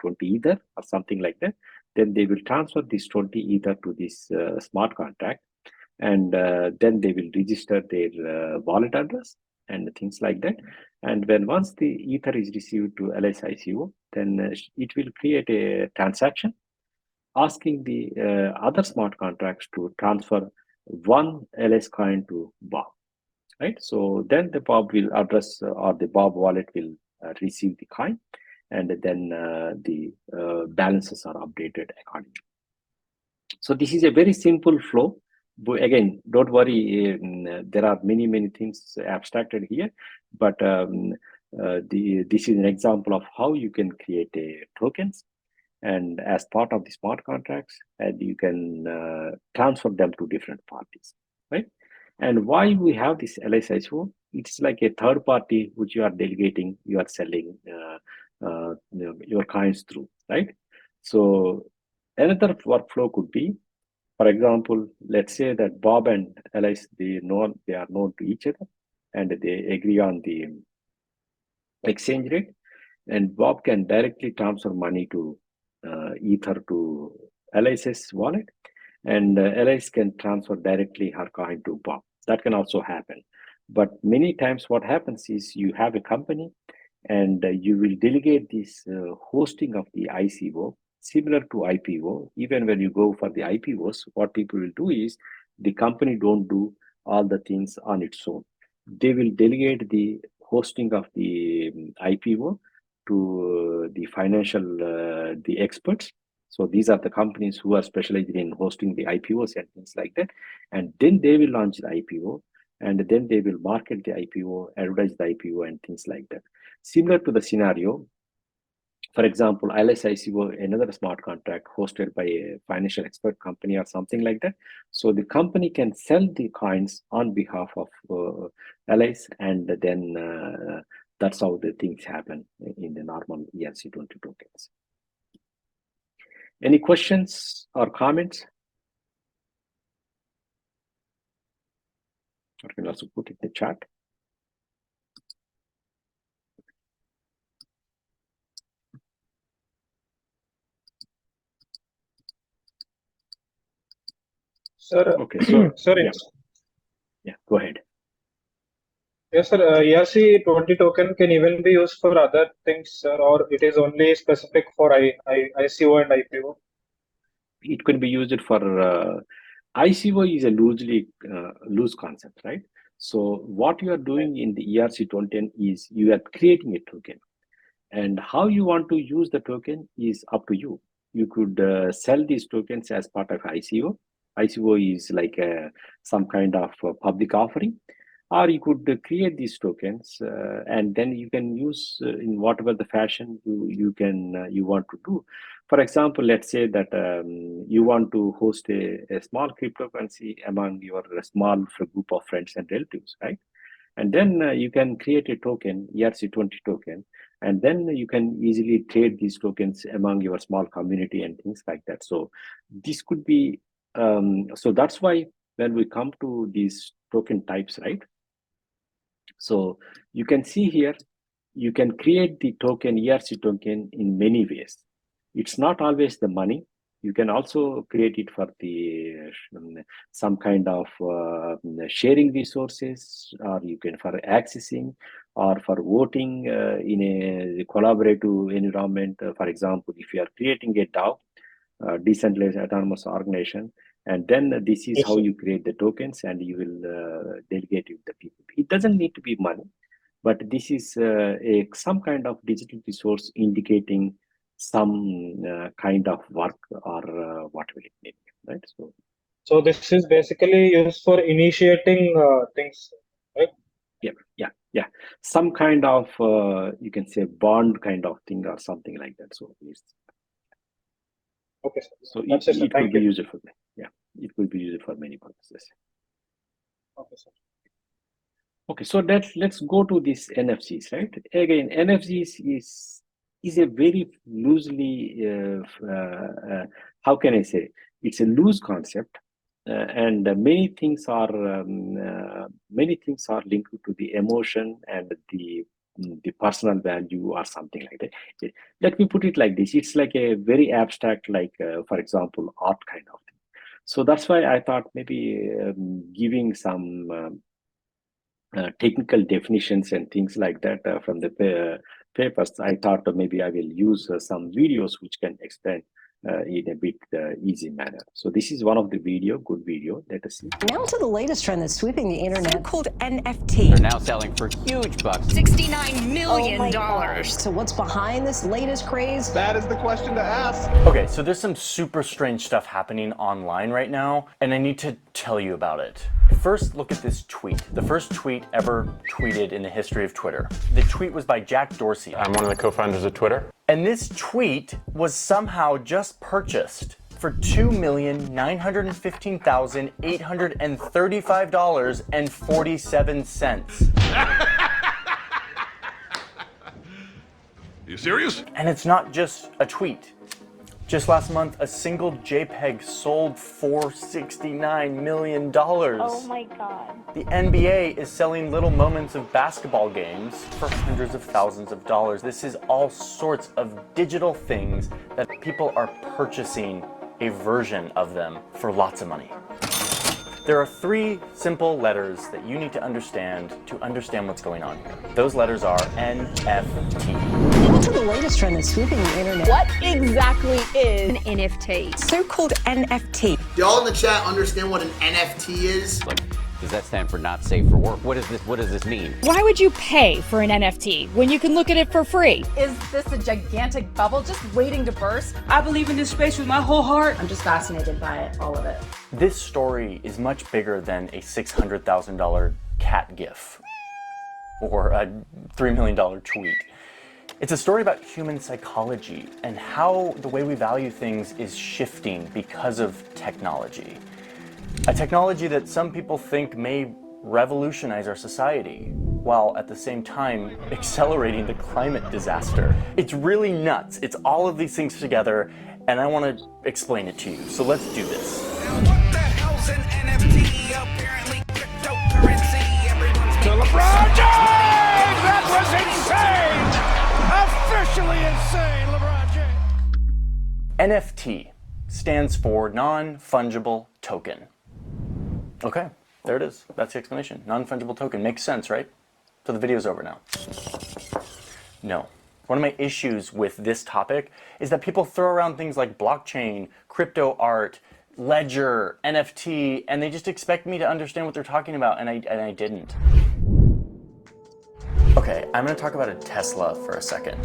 20 ether or something like that. Then they will transfer this 20 ether to this smart contract, and then they will register their wallet address and things like that. And when once the ether is received to LS ICO, then it will create a transaction asking the other smart contracts to transfer one LS coin to Bob, right? So then the Bob will address or the Bob wallet will receive the coin, and then the balances are updated accordingly. So this is a very simple flow. But again, don't worry, there are many things abstracted here, but this is an example of how you can create tokens, and as part of the smart contracts, and you can transfer them to different parties, right? And why we have this LSISO? It's like a third party which you are delegating, you are selling your coins through, right? So another workflow could be, for example, let's say that Bob and Alice, they are known to each other, and they agree on the exchange rate, and Bob can directly transfer money to Ether to Alice's wallet, and Alice can transfer directly her coin to Bob. That can also happen. But many times what happens is you have a company, and you will delegate this hosting of the ICO similar to IPO. Even when you go for the IPOs, what people will do is the company don't do all the things on its own. They will delegate the hosting of the IPO to the financial the experts. So these are the companies who are specialized in hosting the IPOs and things like that. And then they will launch the IPO, and then they will market the IPO, advertise the IPO, and things like that. Similar to the scenario, for example, ILSICO, another smart contract hosted by a financial expert company or something like that. So the company can sell the coins on behalf of LIs, and then that's how the things happen in the normal ERC20 tokens. Any questions or comments? I can also put it in the chat. Sir, okay, so sir, yeah, go ahead. Yes, sir. ERC20 token can even be used for other things, sir, or it is only specific for ICO and IPO? It can be used for ICO is a loose concept, right? So what you are doing in the ERC20 is you are creating a token, and how you want to use the token is up to you. You could sell these tokens as part of ICO. ICO is like some kind of public offering, or you could create these tokens and then you can use in whatever the fashion you want to do. For example, let's say that you want to host a small cryptocurrency among your small group of friends and relatives, right? And then you can create a token, ERC20 token, and then you can easily trade these tokens among your small community and things like that. So this could be, so that's why when we come to these token types, right? So you can see here, you can create the token, ERC token, in many ways. It's not always the money. You can also create it for the some kind of sharing resources, or you can for accessing, or for voting in a collaborative environment. For example, if you are creating a DAO, decentralized autonomous organization, and then this is Yes, how sir. you create the tokens, and you will delegate it to the people. It doesn't need to be money, but this is some kind of digital resource indicating some kind of work, or whatever it may be, right? So this is basically used for initiating things, right? Yeah, some kind of you can say bond kind of thing or something like that. So it's, Okay, sir. so That's it, sir. it could Thank be you. used for, yeah, it could be used for many purposes. Okay, sir. Okay, so let's go to these NFCs, right? Again, NFCs is a very loosely, how can I say? It's a loose concept, and many things are linked to the emotion and the personal value or something like that. Let me put it like this: it's like a very abstract, like for example, art kind of thing. So that's why I thought maybe giving some technical definitions and things like that from the papers. I thought maybe I will use some videos which can explain in a bit easy manner. So this is one of the good video. Let us see. Now to the latest trend that's sweeping the internet, called NFT. They're now selling for huge bucks. $69 million. So what's behind this latest craze? That is the question to ask. Okay, so there's some super strange stuff happening online right now, and I need to tell you about it. First, look at this tweet. The first tweet ever tweeted in the history of Twitter. The tweet was by Jack Dorsey. I'm one of the co-founders of Twitter. And this tweet was somehow just purchased for $2,915,835.47. You serious? And it's not just a tweet. Just last month, a single JPEG sold for $69 million. Oh my God. The NBA is selling little moments of basketball games for hundreds of thousands of dollars. This is all sorts of digital things that people are purchasing a version of them for lots of money. There are 3 simple letters that you need to understand what's going on here. Those letters are NFT. Now to the latest trend that's sweeping the internet. What exactly is an NFT? So-called NFT. Y'all in the chat understand what an NFT is? Does that stand for not safe for work? What does this mean? Why would you pay for an NFT when you can look at it for free? Is this a gigantic bubble just waiting to burst? I believe in this space with my whole heart. I'm just fascinated by it, all of it. This story is much bigger than a $600,000 cat gif or a $3 million tweet. It's a story about human psychology and how the way we value things is shifting because of technology. A technology that some people think may revolutionize our society, while at the same time accelerating the climate disaster. It's really nuts. It's all of these things together, and I want to explain it to you. So let's do this. To LeBron James! That was insane! Officially insane, LeBron James. NFT stands for non-fungible token. Okay, there it is. That's the explanation. Non-fungible token. Makes sense, right? So the video's over now. No. One of my issues with this topic is that people throw around things like blockchain, crypto art, ledger, NFT, and they just expect me to understand what they're talking about, and I didn't. Okay, I'm going to talk about a Tesla for a second.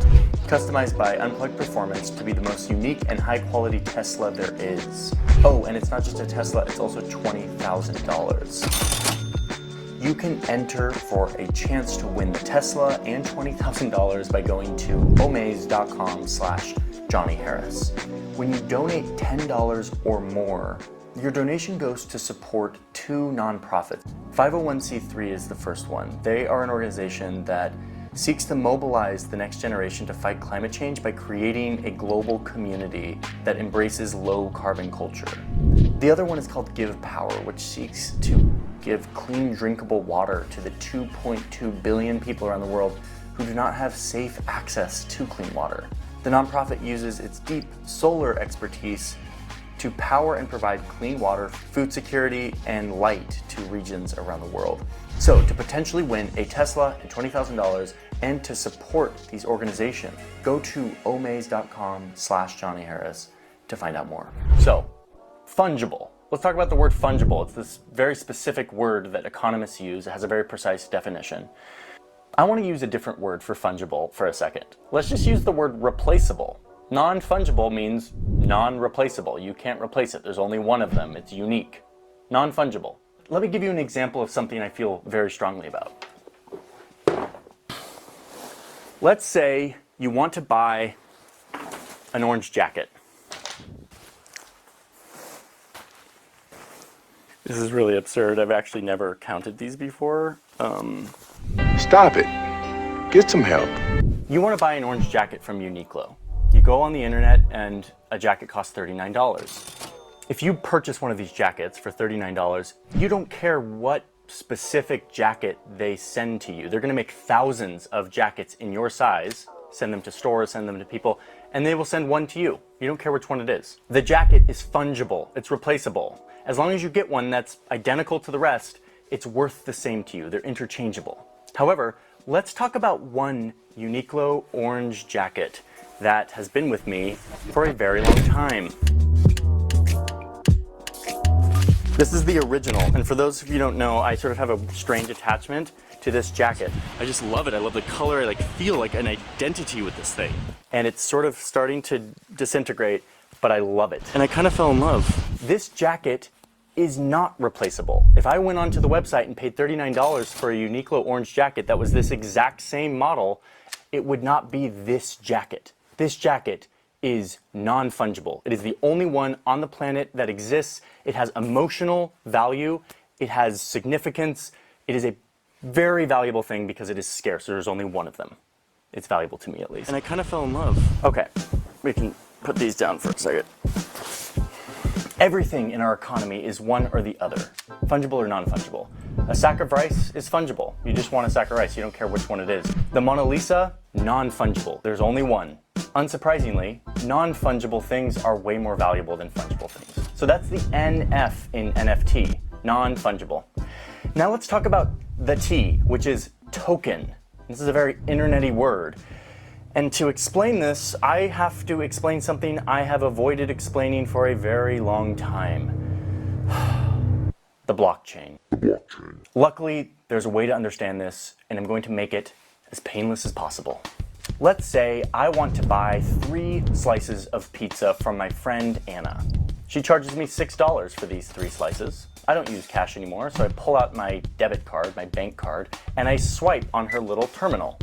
Customized by Unplugged Performance to be the most unique and high-quality Tesla there is. Oh, and it's not just a Tesla, it's also $20,000. You can enter for a chance to win the Tesla and $20,000 by going to omaze.com/Johnny Harris. When you donate $10 or more Your donation goes to support 2 nonprofits. 501c3 is the first one. They are an organization that seeks to mobilize the next generation to fight climate change by creating a global community that embraces low carbon culture. The other one is called Give Power, which seeks to give clean drinkable water to the 2.2 billion people around the world who do not have safe access to clean water. The nonprofit uses its deep solar expertise to power and provide clean water, food security, and light to regions around the world. So to potentially win a Tesla and $20,000 and to support these organizations, go to omaze.com/Johnny Harris to find out more. So, fungible. Let's talk about the word fungible. It's this very specific word that economists use. It has a very precise definition. I want to use a different word for fungible for a second. Let's just use the word replaceable. Non-fungible means non-replaceable. You can't replace it. There's only one of them. It's unique. Non-fungible. Let me give you an example of something I feel very strongly about. Let's say you want to buy an orange jacket. This is really absurd. I've actually never counted these before. Stop it. Get some help. You want to buy an orange jacket from Uniqlo. You go on the internet and a jacket costs $39. If you purchase one of these jackets for $39, you don't care what specific jacket they send to you. They're going to make thousands of jackets in your size, send them to stores, send them to people, and they will send one to you. You don't care which one it is. The jacket is fungible. It's replaceable. As long as you get one that's identical to the rest, it's worth the same to you. They're interchangeable. However, let's talk about one Uniqlo orange jacket that has been with me for a very long time. This is the original, and for those of you who don't know, I sort of have a strange attachment to this jacket. I just love it. I love the color. I feel like an identity with this thing. And it's sort of starting to disintegrate, but I love it. And I kind of fell in love. This jacket is not replaceable. If I went onto the website and paid $39 for a Uniqlo orange jacket that was this exact same model, it would not be this jacket. This jacket is non-fungible. It is the only one on the planet that exists. It has emotional value. It has significance. It is a very valuable thing because it is scarce. There's only one of them. It's valuable to me, at least. And I kind of fell in love. Okay, we can put these down for a second. Everything in our economy is one or the other, fungible or non-fungible. A sack of rice is fungible. You just want a sack of rice. You don't care which one it is. The Mona Lisa, non-fungible. There's only one. Unsurprisingly, non-fungible things are way more valuable than fungible things. So that's the NF in NFT, non-fungible. Now let's talk about the T, which is token. This is a very internet-y word. And to explain this, I have to explain something I have avoided explaining for a very long time. The blockchain. Luckily, there's a way to understand this, and I'm going to make it as painless as possible. Let's say I want to buy 3 slices of pizza from my friend Anna. She charges me $6 for these 3 slices. I don't use cash anymore, so I pull out my debit card, my bank card, and I swipe on her little terminal.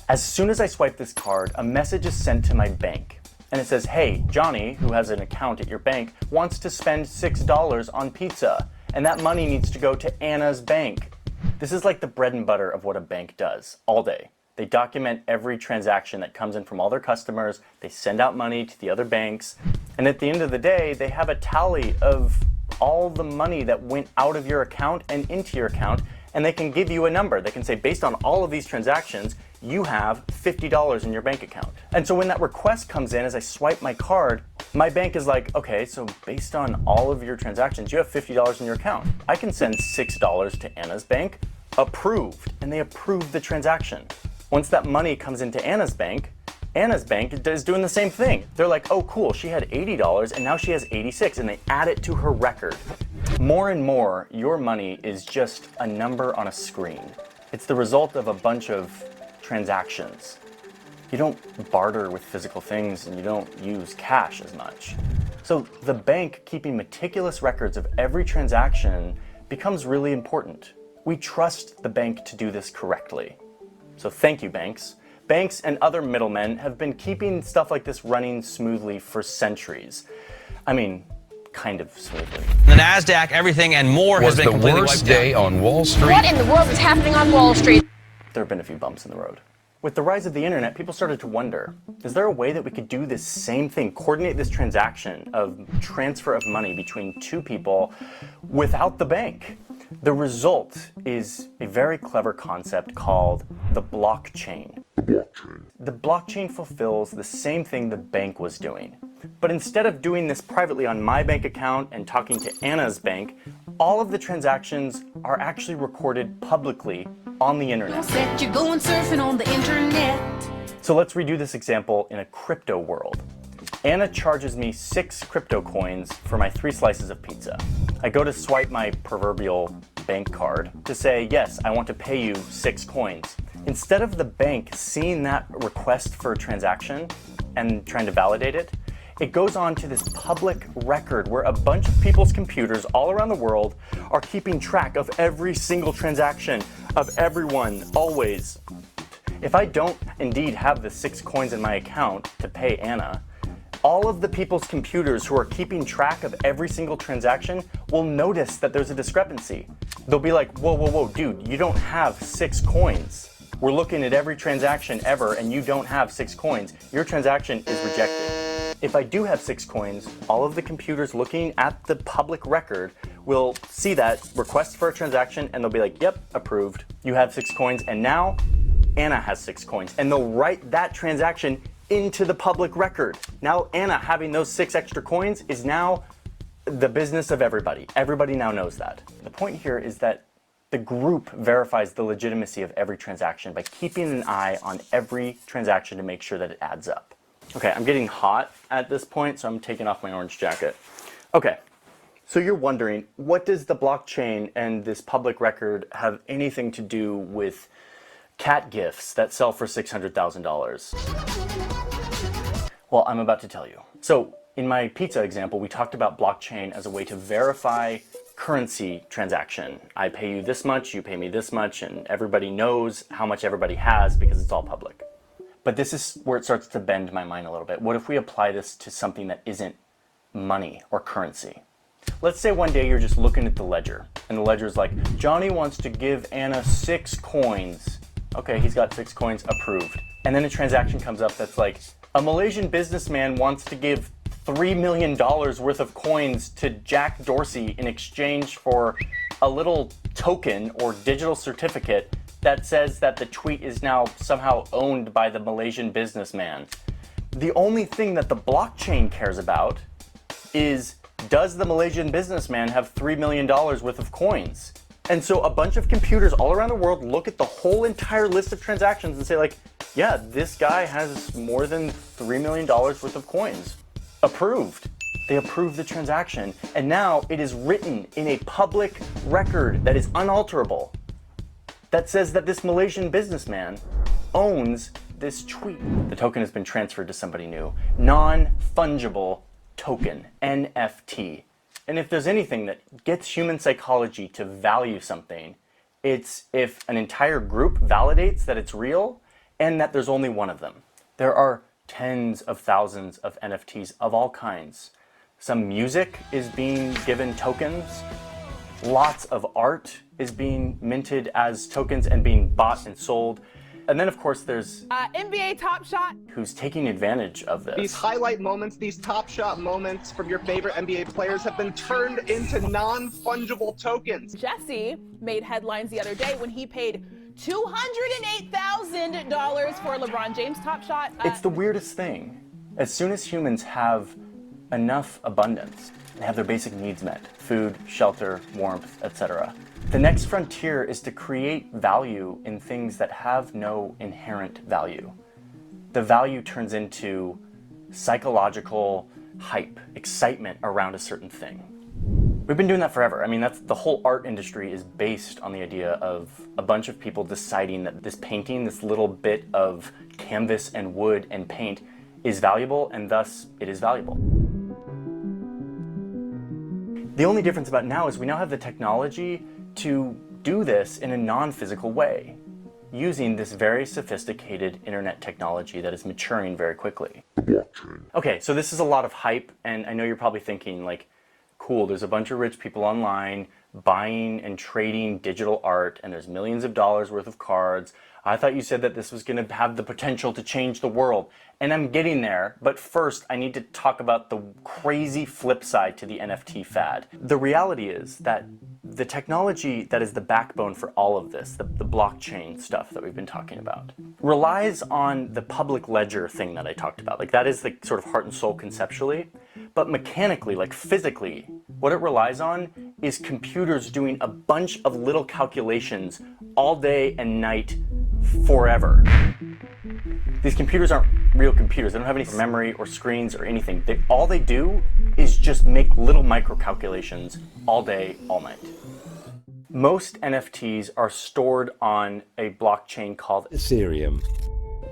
As soon as I swipe this card, a message is sent to my bank. And it says, hey, Johnny, who has an account at your bank, wants to spend $6 on pizza. And that money needs to go to Anna's bank. This is like the bread and butter of what a bank does all day. They document every transaction that comes in from all their customers. They send out money to the other banks. And at the end of the day, they have a tally of all the money that went out of your account and into your account. And they can give you a number. They can say, based on all of these transactions, you have $50 in your bank account. And so when that request comes in, as I swipe my card, my bank is like, okay, so based on all of your transactions, you have $50 in your account. I can send $6 to Anna's bank, approved, and they approve the transaction. Once that money comes into Anna's bank is doing the same thing. They're like, oh cool, she had $80 and now she has $86, and they add it to her record. More and more, your money is just a number on a screen. It's the result of a bunch of transactions. You don't barter with physical things and you don't use cash as much. So the bank keeping meticulous records of every transaction becomes really important. We trust the bank to do this correctly. So thank you, banks. Banks and other middlemen have been keeping stuff like this running smoothly for centuries. I mean, kind of smoothly. The NASDAQ, everything and more has been completely wiped out. worst day on Wall Street. What in the world is happening on Wall Street? There have been a few bumps in the road. With the rise of the internet, people started to wonder, is there a way that we could do this same thing, coordinate this transaction of transfer of money between two people without the bank? The result is a very clever concept called the blockchain. The blockchain fulfills the same thing the bank was doing. But instead of doing this privately on my bank account and talking to Anna's bank, all of the transactions are actually recorded publicly on the internet. You're going surfing on the internet. So let's redo this example in a crypto world. Anna charges me 6 crypto coins for my 3 slices of pizza. I go to swipe my proverbial bank card to say, yes, I want to pay you 6 coins. Instead of the bank seeing that request for a transaction and trying to validate it, it goes on to this public record where a bunch of people's computers all around the world are keeping track of every single transaction of everyone, always. If I don't indeed have the 6 coins in my account to pay Anna, all of the people's computers who are keeping track of every single transaction will notice that there's a discrepancy. They'll be like, whoa, whoa, whoa, dude, you don't have 6 coins. We're looking at every transaction ever and you don't have 6 coins. Your transaction is rejected. If I do have 6 coins, all of the computers looking at the public record will see that request for a transaction and they'll be like, yep, approved. You have 6 coins and now Anna has 6 coins. And they'll write that transaction into the public record. Now Anna having those 6 extra coins is now the business of everybody. Everybody now knows that. The point here is that the group verifies the legitimacy of every transaction by keeping an eye on every transaction to make sure that it adds up. Okay, I'm getting hot at this point, so I'm taking off my orange jacket. Okay, so you're wondering, what does the blockchain and this public record have anything to do with cat gifts that sell for $600,000? Well, I'm about to tell you. So in my pizza example, we talked about blockchain as a way to verify currency transaction. I pay you this much, you pay me this much, and everybody knows how much everybody has because it's all public. But this is where it starts to bend my mind a little bit. What if we apply this to something that isn't money or currency? Let's say one day you're just looking at the ledger, and the ledger's like, Johnny wants to give Anna 6 coins. Okay, he's got 6 coins, approved. And then a transaction comes up that's like, a Malaysian businessman wants to give $3 million worth of coins to Jack Dorsey in exchange for a little token or digital certificate that says that the tweet is now somehow owned by the Malaysian businessman. The only thing that the blockchain cares about is, does the Malaysian businessman have $3 million worth of coins? And so a bunch of computers all around the world look at the whole entire list of transactions and say like, yeah, this guy has more than $3 million worth of coins. Approved. They approve the transaction. And now it is written in a public record that is unalterable that says that this Malaysian businessman owns this tweet. The token has been transferred to somebody new. Non-fungible token, NFT. And if there's anything that gets human psychology to value something, it's if an entire group validates that it's real and that there's only one of them. There are tens of thousands of NFTs of all kinds. Some music is being given tokens. Lots of art is being minted as tokens and being bought and sold. And then of course there's NBA Top Shot, who's taking advantage of this. These highlight moments, these Top Shot moments from your favorite NBA players have been turned into non-fungible tokens. Jesse made headlines the other day when he paid $208,000 for LeBron James Top Shot. It's the weirdest thing. As soon as humans have enough abundance, they have their basic needs met, food, shelter, warmth, etc. The next frontier is to create value in things that have no inherent value. The value turns into psychological hype, excitement around a certain thing. We've been doing that forever. I mean, that's the whole art industry is based on the idea of a bunch of people deciding that this painting, this little bit of canvas and wood and paint is valuable, and thus it is valuable. The only difference about now is we now have the technology to do this in a non-physical way, using this very sophisticated internet technology that is maturing very quickly. Okay, so this is a lot of hype, and I know you're probably thinking like, cool. There's a bunch of rich people online buying and trading digital art, and there's millions of dollars worth of cards. I thought you said that this was going to have the potential to change the world. And I'm getting there, but first I need to talk about the crazy flip side to the NFT fad. The reality is that the technology that is the backbone for all of this, the blockchain stuff that we've been talking about, relies on the public ledger thing that I talked about. Like, that is the sort of heart and soul conceptually, but mechanically, like physically, what it relies on is computers doing a bunch of little calculations all day and night forever. These computers aren't real computers. They don't have any memory or screens or anything. All they do is just make little micro calculations all day, all night. Most NFTs are stored on a blockchain called Ethereum.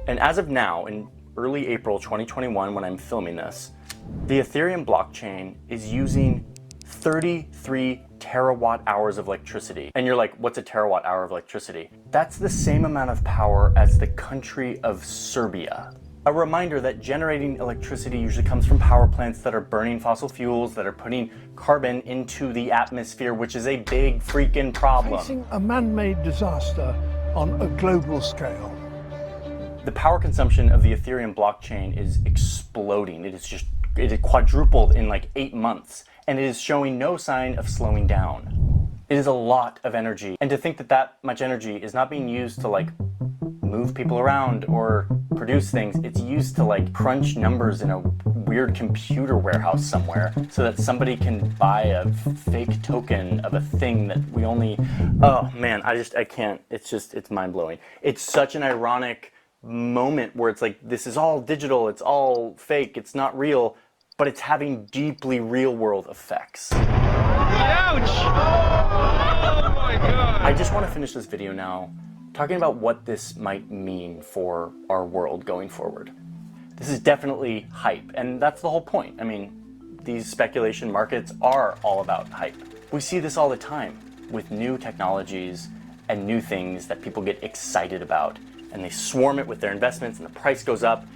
And as of now, in early April 2021, when I'm filming this, the Ethereum blockchain is using 33 terawatt hours of electricity. And you're like, what's a terawatt hour of electricity? That's the same amount of power as the country of Serbia. A reminder that generating electricity usually comes from power plants that are burning fossil fuels, that are putting carbon into the atmosphere, which is a big freaking problem. Facing a man-made disaster on a global scale. The power consumption of the Ethereum blockchain is exploding. It is quadrupled in like 8 months, and it is showing no sign of slowing down. It is a lot of energy, and to think that that much energy is not being used to like move people around or produce things, it's used to like crunch numbers in a weird computer warehouse somewhere so that somebody can buy a fake token of a thing that we only, oh man, I can't, it's mind-blowing. It's such an ironic moment where it's like, this is all digital, it's all fake, it's not real, but it's having deeply real-world effects. Ouch! Oh my God! I just want to finish this video now talking about what this might mean for our world going forward. This is definitely hype, and that's the whole point. I mean, these speculation markets are all about hype. We see this all the time with new technologies and new things that people get excited about, and they swarm it with their investments, and the price goes up,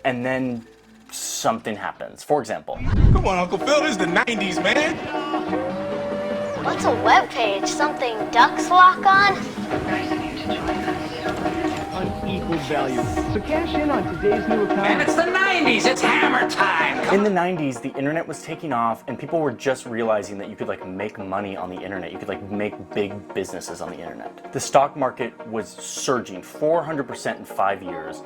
and then something happens. For example, come on, Uncle Phil, this is the 90s, man. What's a web page? Something ducks walk on? Unequal value. So cash in on today's new account. And it's the 90s, it's hammer time! In the 90s, the internet was taking off, and people were just realizing that you could like make money on the internet. You could like make big businesses on the internet. The stock market was surging 400% in 5 years,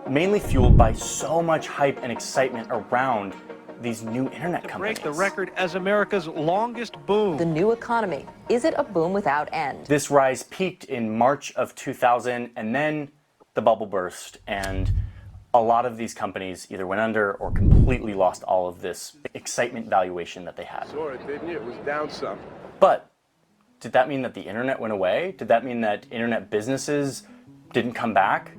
mainly fueled by so much hype and excitement around these new internet companies. Break the record as America's longest boom. The new economy. Is it a boom without end? This rise peaked in March of 2000, and then the bubble burst, and a lot of these companies either went under or completely lost all of this excitement valuation that they had. Saw it, didn't you? It was down some. But did that mean that the internet went away? Did that mean that internet businesses didn't come back?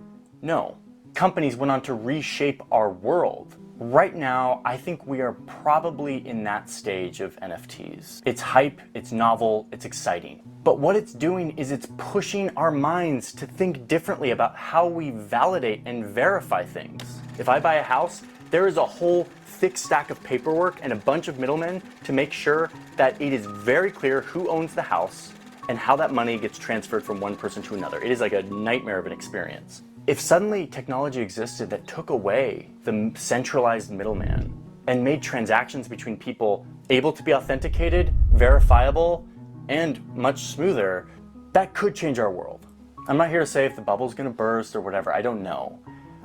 No. Companies went on to reshape our world. Right now, I think we are probably in that stage of NFTs. It's hype, it's novel, it's exciting. But what it's doing is it's pushing our minds to think differently about how we validate and verify things. If I buy a house, there is a whole thick stack of paperwork and a bunch of middlemen to make sure that it is very clear who owns the house and how that money gets transferred from one person to another. It is like a nightmare of an experience. If suddenly technology existed that took away the centralized middleman and made transactions between people able to be authenticated, verifiable, and much smoother, that could change our world. I'm not here to say if the bubble's gonna burst or whatever, I don't know.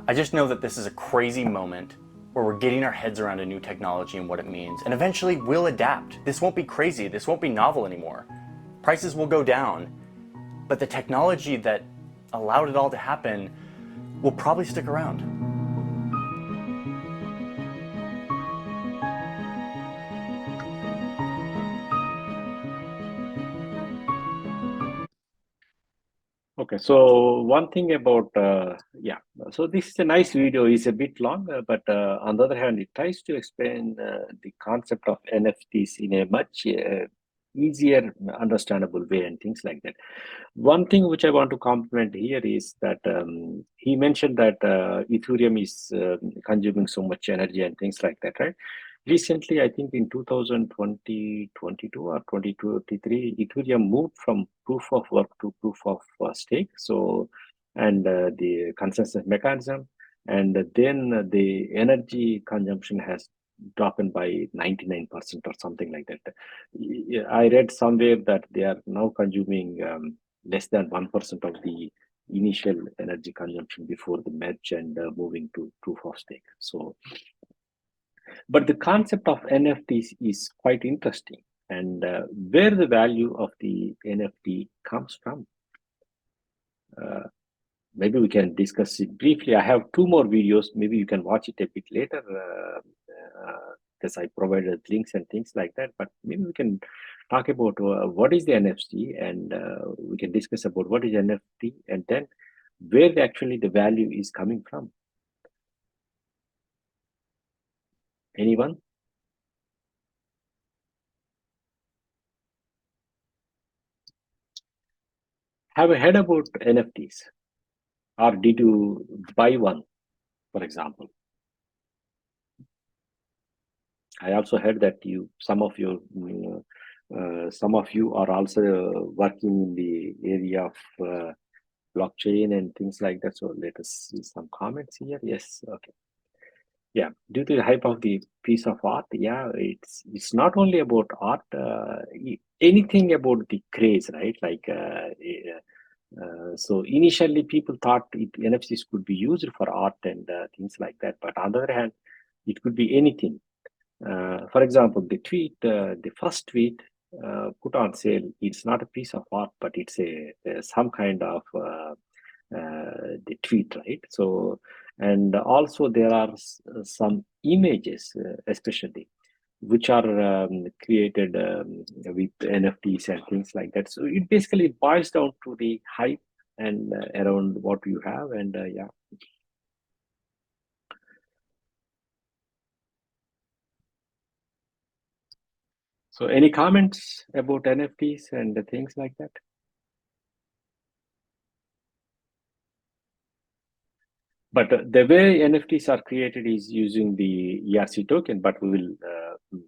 I just know that this is a crazy moment where we're getting our heads around a new technology and what it means, and eventually we'll adapt. This won't be crazy, this won't be novel anymore. Prices will go down, but the technology that allowed it all to happen will probably stick around. Okay, so one thing about, so this is a nice video. It's a bit long, but on the other hand, it tries to explain the concept of NFTs in a much easier, understandable way and things like that. One thing which I want to compliment here is that he mentioned that Ethereum is consuming so much energy and things like that, right? recently, I think in 2022 or 2023, Ethereum moved from proof of work to proof of stake. So, and the consensus mechanism, and then the energy consumption has dropped by 99% or something like that. I read somewhere that they are now consuming less than 1% of the initial energy consumption before the merge and moving to proof of stake. So, but the concept of NFTs is quite interesting, and where the value of the NFT comes from. Maybe we can discuss it briefly. I have 2 more videos. Maybe you can watch it a bit later because I provided links and things like that. But maybe we can talk about what is the NFT, and we can discuss about what is NFT, and then where actually the value is coming from. Anyone? Have you heard about NFTs? Or did you buy one, for example? I also heard that some of you are also working in the area of blockchain and things like that. So let us see some comments here. Yes, okay. Yeah, due to the hype of the piece of art, yeah, it's not only about art, anything about the craze, right? Like, so initially people thought NFTs could be used for art and things like that. But on the other hand, it could be anything. For example, the first tweet put on sale, it's not a piece of art, but it's some kind of the tweet, right? So, and also there are some images, especially, which are created with NFTs and things like that. So it basically boils down to the hype and around what you have, and yeah. So any comments about NFTs and things like that? But the way NFTs are created is using the ERC token, but we will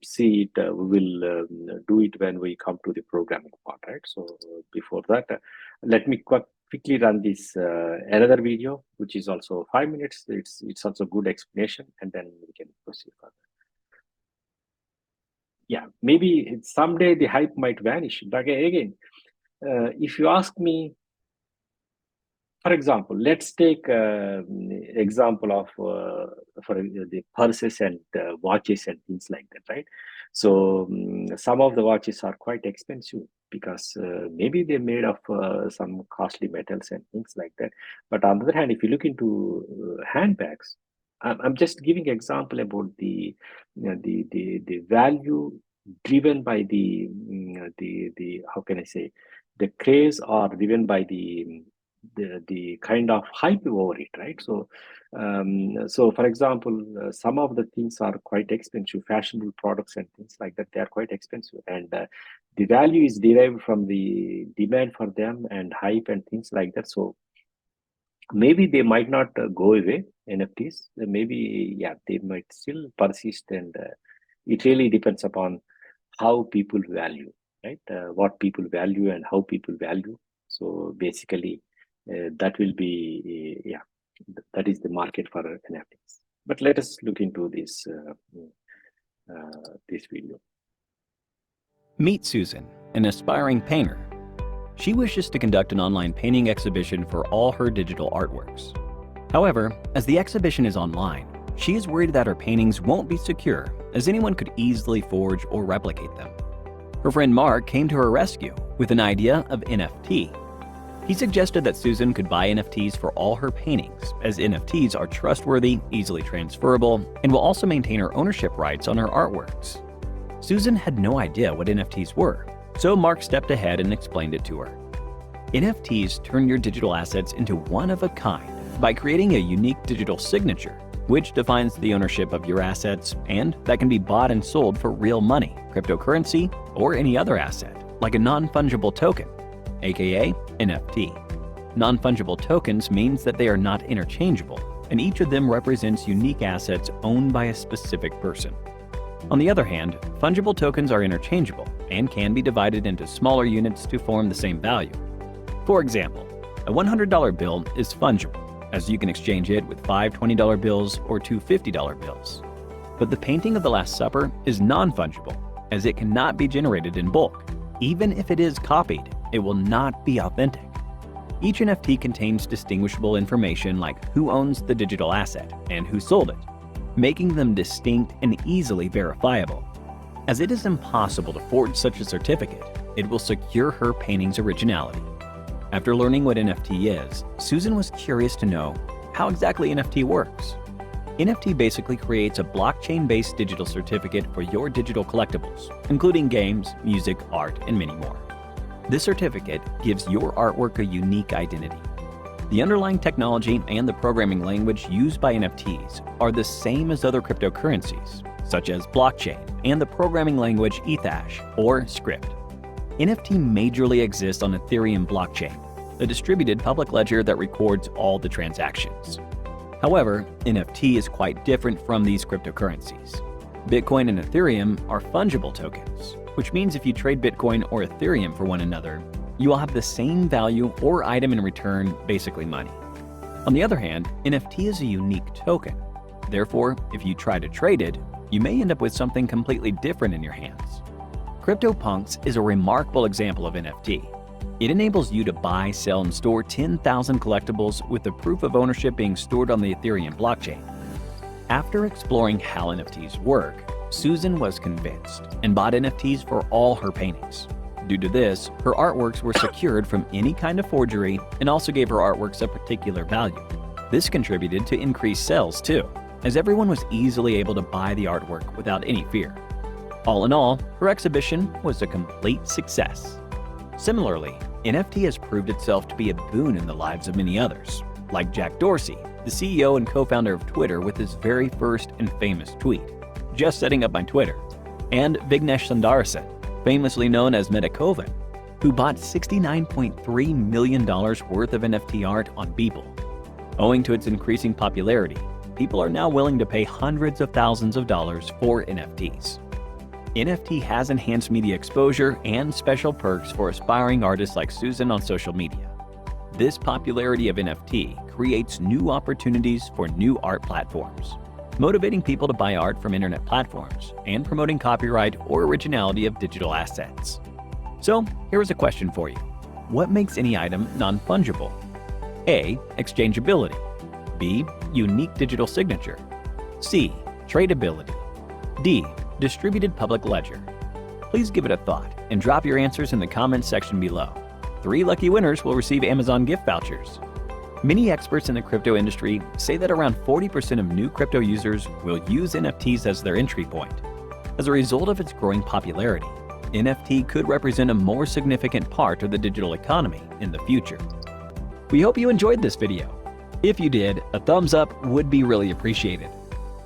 see it, we will do it when we come to the programming part, right? So before that, let me quickly run this another video, which is also 5 minutes. It's also good explanation, and then we can proceed further. Yeah, maybe someday the hype might vanish. But again, if you ask me, for example, let's take example of for the purses and watches and things like that, right? So some of the watches are quite expensive because maybe they're made of some costly metals and things like that. But on the other hand, if you look into handbags, I'm just giving example about the value driven by the how can I say, the craze, or driven by the kind of hype over it, right? So so for example, some of the things are quite expensive, fashionable products and things like that, they are quite expensive, and the value is derived from the demand for them and hype and things like that. So maybe they might not go away, NFTs. Maybe, yeah, they might still persist, and it really depends upon how people value, right? What people value and how people value. So basically, that will be, yeah, that is the market for NFTs. But let us look into this this video. Meet Susan, an aspiring painter. She wishes to conduct an online painting exhibition for all her digital artworks. However, as the exhibition is online, she is worried that her paintings won't be secure, as anyone could easily forge or replicate them. Her friend Mark came to her rescue with an idea of NFT. He suggested that Susan could buy NFTs for all her paintings, as NFTs are trustworthy, easily transferable, and will also maintain her ownership rights on her artworks. Susan had no idea what NFTs were, so Mark stepped ahead and explained it to her. NFTs turn your digital assets into one of a kind by creating a unique digital signature, which defines the ownership of your assets, and that can be bought and sold for real money, cryptocurrency, or any other asset, like a non-fungible token, aka NFT. Non-fungible tokens means that they are not interchangeable, and each of them represents unique assets owned by a specific person. On the other hand, fungible tokens are interchangeable and can be divided into smaller units to form the same value. For example, a $100 bill is fungible, as you can exchange it with 5 $20 bills or 2 $50 bills. But the painting of the Last Supper is non-fungible, as it cannot be generated in bulk. Even if it is copied, it will not be authentic. Each NFT contains distinguishable information like who owns the digital asset and who sold it, making them distinct and easily verifiable. As it is impossible to forge such a certificate, it will secure her painting's originality. After learning what NFT is, Susan was curious to know how exactly NFT works. NFT basically creates a blockchain-based digital certificate for your digital collectibles, including games, music, art, and many more. This certificate gives your artwork a unique identity. The underlying technology and the programming language used by NFTs are the same as other cryptocurrencies, such as blockchain and the programming language Ethash or Script. NFT majorly exists on Ethereum blockchain, the distributed public ledger that records all the transactions. However, NFT is quite different from these cryptocurrencies. Bitcoin and Ethereum are fungible tokens, which means if you trade Bitcoin or Ethereum for one another, you will have the same value or item in return, basically money. On the other hand, NFT is a unique token. Therefore, if you try to trade it, you may end up with something completely different in your hands. CryptoPunks is a remarkable example of NFT. It enables you to buy, sell, and store 10,000 collectibles with the proof of ownership being stored on the Ethereum blockchain. After exploring how NFTs work, Susan was convinced and bought NFTs for all her paintings. Due to this, her artworks were secured from any kind of forgery and also gave her artworks a particular value. This contributed to increased sales too, as everyone was easily able to buy the artwork without any fear. All in all, her exhibition was a complete success. Similarly, NFT has proved itself to be a boon in the lives of many others, like Jack Dorsey, the CEO and co-founder of Twitter with his very first and famous tweet, "Just setting up my Twitter," and Vignesh Sundarasan, famously known as Metakovan, who bought $69.3 million worth of NFT art on Beeple. Owing to its increasing popularity, people are now willing to pay hundreds of thousands of dollars for NFTs. NFT has enhanced media exposure and special perks for aspiring artists like Susan on social media. This popularity of NFT creates new opportunities for new art platforms, motivating people to buy art from internet platforms and promoting copyright or originality of digital assets. So, here is a question for you. What makes any item non-fungible? A. Exchangeability. B. Unique digital signature. C. Tradability. D. Distributed public ledger. Please give it a thought and drop your answers in the comments section below. 3 lucky winners will receive Amazon gift vouchers. Many experts in the crypto industry say that around 40% of new crypto users will use NFTs as their entry point. As a result of its growing popularity, NFT could represent a more significant part of the digital economy in the future. We hope you enjoyed this video. If you did, a thumbs up would be really appreciated.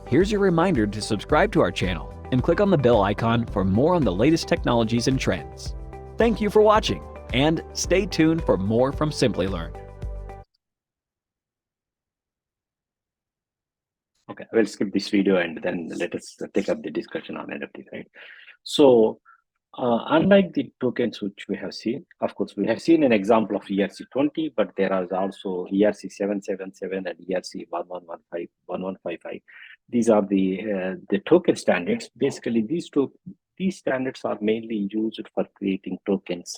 Here's your reminder to subscribe to our channel and click on the bell icon for more on the latest technologies and trends. Thank you for watching, and stay tuned for more from Simplilearn. Okay, we'll skip this video and then let us take up the discussion on NFT, right? So, unlike the tokens which we have seen, of course, we have seen an example of ERC20, but there are also ERC777 and ERC1115, 1155. These are the token standards. Basically, these standards are mainly used for creating tokens,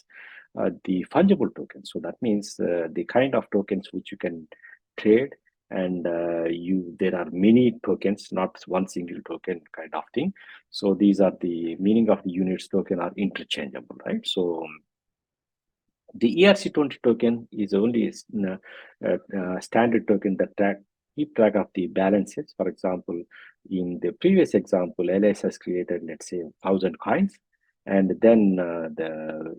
the fungible tokens. So that means the kind of tokens which you can trade, and there are many tokens, not one single token kind of thing. So these are the meaning of the units token are interchangeable, right? So the ERC20 token is only a standard token that keep track of the balances. For example, in the previous example, LS has created, let's say, 1,000 coins, and then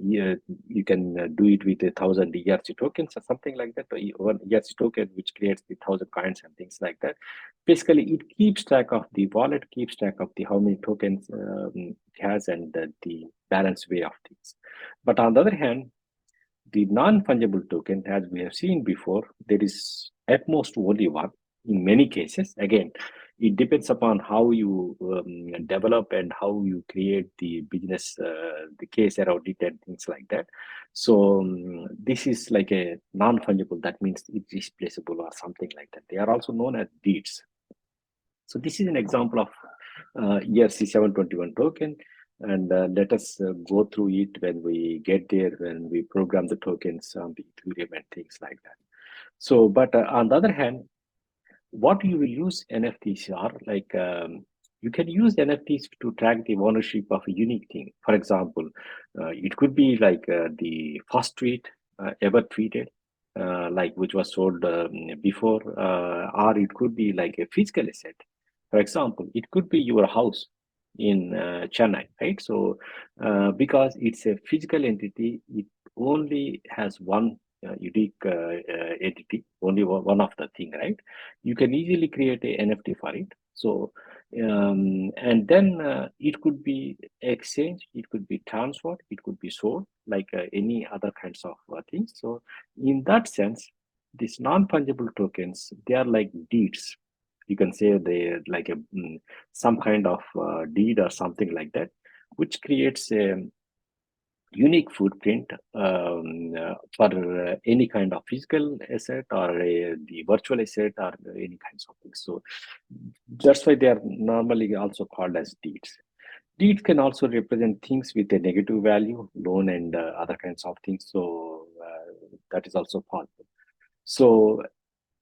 you can do it with 1,000 ERC tokens or something like that, or one ERC token which creates the 1,000 coins and things like that. Basically, it keeps track of the wallet, keeps track of the how many tokens it has, and the balance way of things. But on the other hand, the non-fungible token, as we have seen before, there is at most only one in many cases. Again, it depends upon how you develop and how you create the business, the case around it and things like that. So this is like a non-fungible. That means it's replaceable or something like that. They are also known as deeds. So this is an example of ERC-721 token. And let us go through it when we get there, when we program the tokens on the Ethereum and things like that. So, but on the other hand, what you will use NFTs are like, you can use NFTs to track the ownership of a unique thing. For example, it could be like the first tweet ever tweeted, like which was sold before, or it could be like a physical asset. For example, it could be your house in Chennai, right? So because it's a physical entity, it only has one unique entity, only one of the thing, right? You can easily create a NFT for it. So and then it could be exchanged, it could be transferred, it could be sold, like any other kinds of things. So in that sense, these non-fungible tokens, they are like deeds. You can say they're like a some kind of deed or something like that, which creates a unique footprint for any kind of physical asset or the virtual asset or any kinds of things. So that's why they are normally also called as deeds. Deeds can also represent things with a negative value, loan and other kinds of things. So that is also possible. So,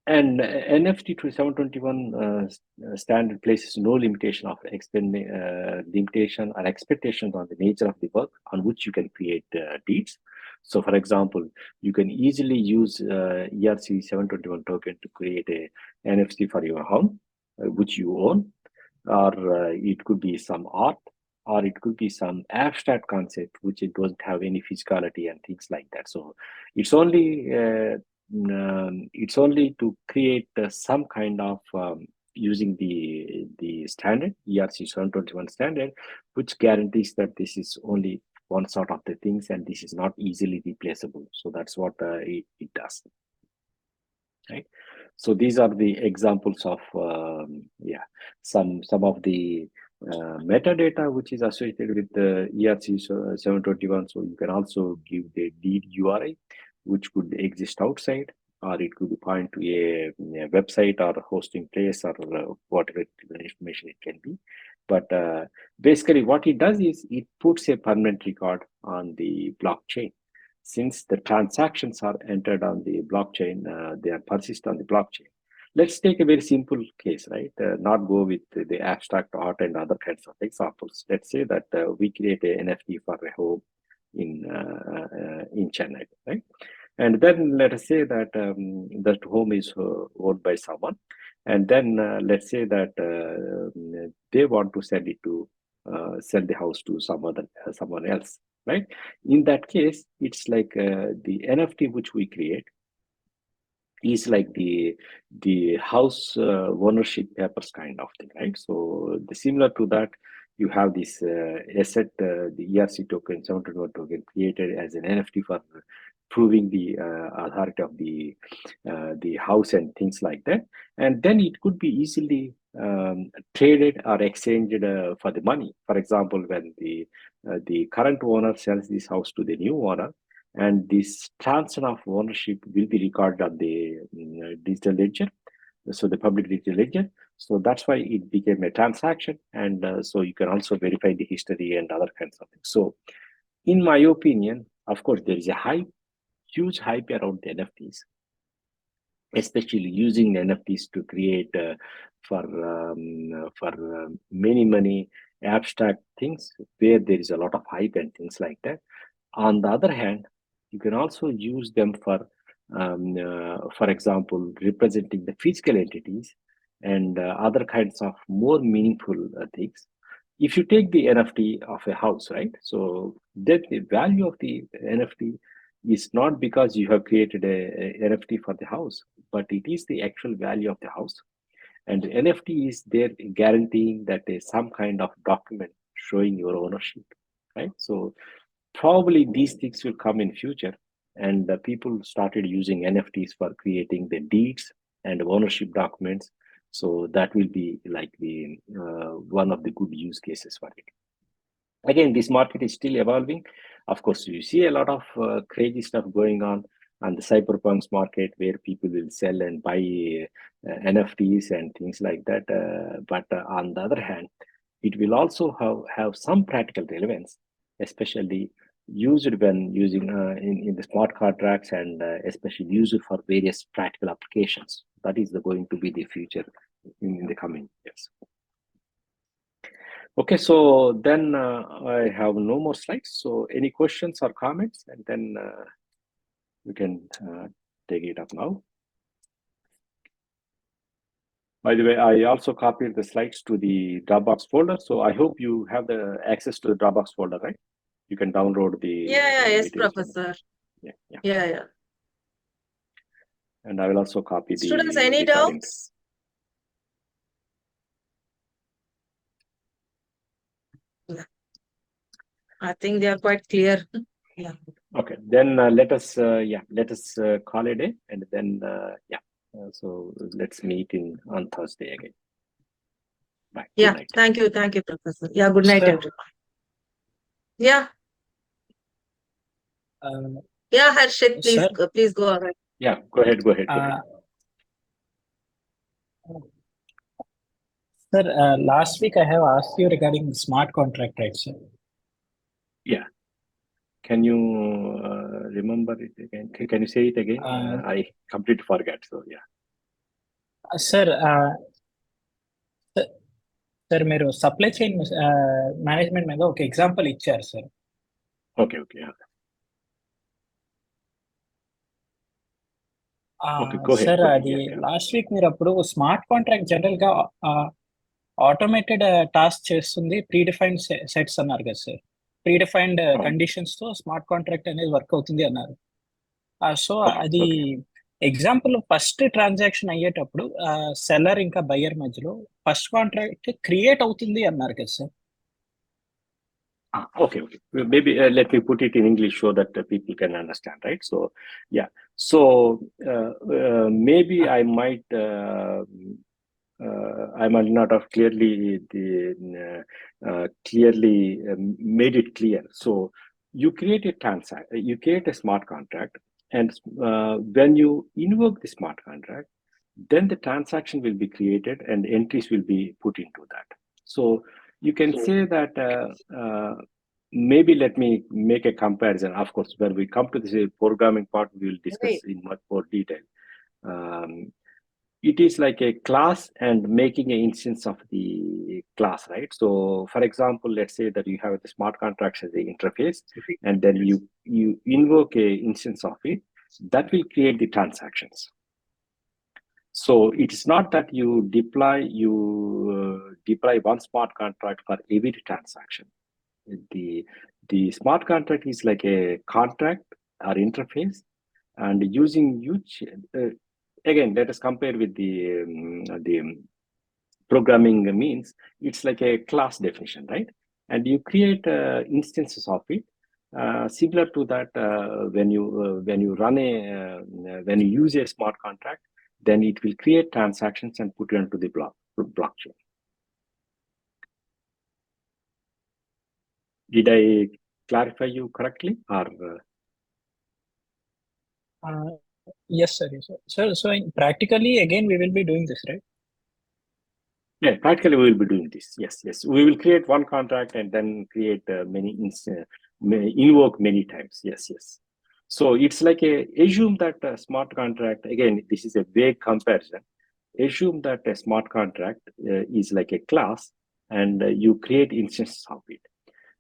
and NFT 721 standard places no limitation of limitation or expectations on the nature of the work on which you can create deeds. So, for example, you can easily use ERC 721 token to create a NFT for your home, which you own, or it could be some art, or it could be some abstract concept which it doesn't have any physicality and things like that. So, it's only to create some kind of using the standard ERC 721 standard, which guarantees that this is only one sort of the things and this is not easily replaceable. So that's what it does, right? So these are the examples of some of the metadata which is associated with the ERC 721. So you can also give the deed URI, which could exist outside, or it could point to a website or a hosting place or whatever information it can be. But basically what it does is it puts a permanent record on the blockchain. Since the transactions are entered on the blockchain, they are persist on the blockchain. Let's take a very simple case, right? Not go with the abstract art and other kinds of examples. Let's say that we create a NFT for a home in Chennai, right? And then let us say that that home is owned by someone, and then let's say that they want to sell it to sell the house to someone else, right? In that case, it's like the NFT which we create is like the house ownership papers kind of thing, right? So similar to that, you have this asset, the ERC token, 721 token created as an NFT for proving the authority of the house and things like that. And then it could be easily traded or exchanged for the money. For example, when the current owner sells this house to the new owner, and this transfer of ownership will be recorded on the digital ledger, so the public digital ledger. So that's why it became a transaction, and so you can also verify the history and other kinds of things. So in my opinion, of course, there is a huge hype around the NFTs, especially using NFTs to create for many abstract things where there is a lot of hype and things like that. On the other hand, you can also use them for example, representing the physical entities and other kinds of more meaningful things. If you take the NFT of a house, right? So that the value of the NFT is not because you have created a NFT for the house, but it is the actual value of the house. And the NFT is there guaranteeing that there's some kind of document showing your ownership, right? So probably these things will come in future, and people started using NFTs for creating the deeds and ownership documents, So that will be like the one of the good use cases for it. Again, this market is still evolving. Of course, you see a lot of crazy stuff going on the cyberpunks market, where people will sell and buy NFTs and things like that. But on the other hand, it will also have some practical relevance, especially used when using in the smart contracts, and especially used for various practical applications. That is going to be the future in the coming years. Okay, so then I have no more slides. So any questions or comments, and then we can take it up now. By the way, I also copied the slides to the Dropbox folder. So I hope you have the access to the Dropbox folder, right? You can download the yes, Professor. Yeah. And I will also copy the students. Any recording. doubts? Yeah. I think they are quite clear. Yeah. Okay, then let us call it a day, and then so let's meet on Thursday again. Bye. Yeah. Thank you, Professor. Yeah. Good night, everyone. Yeah. Yeah, Harshit, please go ahead. Yeah, go ahead. Sir, last week I have asked you regarding smart contract, right, sir? Yeah. Can you remember it again? Can you say it again? I completely forgot. So yeah. Sir, sir, మీరు supply chain management మీద ఒక example ఇచ్చారు sir. Okay. Sir, అది last week మీరు అప్పుడు smart contract general గా automated task చేస్తుంది, predefined sets అన్నారు కదా సార్. ప్రీడిఫైన్డ్ కండిషన్స్ తో స్మార్ట్ కాంట్రాక్ట్ అనేది వర్క్ అవుతుంది అన్నారు. సో అది ఎగ్జాంపుల్ ఫస్ట్ ట్రాన్సాక్షన్ అయ్యేటప్పుడు సెల్లర్ ఇంకా బయ్యర్ మధ్యలో ఫస్ట్ కాంట్రాక్ట్ క్రియేట్ అవుతుంది అన్నారు కదా sir. Okay. Maybe let me put it in English so that people can understand, right? So, yeah. So maybe I might not have clearly made it clear. So, you create a smart contract, and when you invoke the smart contract, then the transaction will be created and entries will be put into that. So, you can say that maybe let me make a comparison. Of course, when we come to this programming part, we will discuss in much more detail. It is like a class and making an instance of the class, right? So, for example, let's say that you have the smart contracts as the interface, and then you invoke a instance of it that will create the transactions. So it is not that you deploy one smart contract for every transaction. The smart contract is like a contract or interface, and using again, let us compare with the programming means. It's like a class definition, right? And you create instances of it. Similar to that, when you use a smart contract, then it will create transactions and put it into the blockchain. Did I clarify you correctly, or? Yes, sir. So practically, again, we will be doing this, right? Yeah, practically we will be doing this. Yes. We will create one contract and then create invoke many times. Yes. So it's like assume that a smart contract, again, this is a vague comparison. Assume that a smart contract is like a class, and you create instances of it.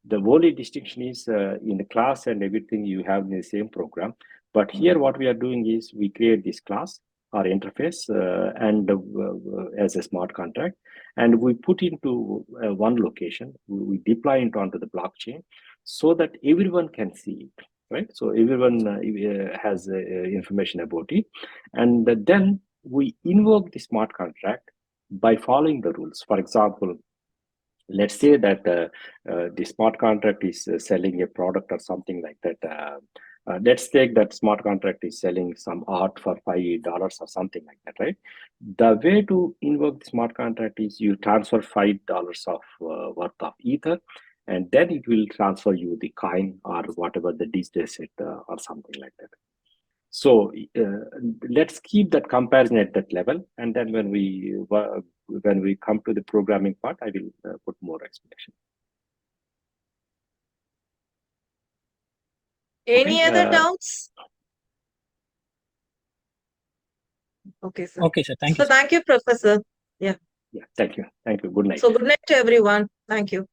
The only distinction is in the class and everything you have in the same program. But here what we are doing is we create this class or interface and as a smart contract, and we put into one location. We deploy it onto the blockchain so that everyone can see it, right? So everyone has information about it, and then we invoke the smart contract by following the rules. For example, let's say that the smart contract is selling a product or something like that, Let's take that smart contract is selling some art for $5 or something like that, right? The way to invoke the smart contract is you transfer $5 of worth of Ether, and then it will transfer you the coin or whatever the digital asset or something like that. So let's keep that comparison at that level, and then when we come to the programming part, I will put more explanation. Any other doubts? Okay, sir. Okay, sir. Thank you. So thank you, Professor. Yeah. Yeah. Thank you. Thank you. Good night. So good night to everyone. Thank you.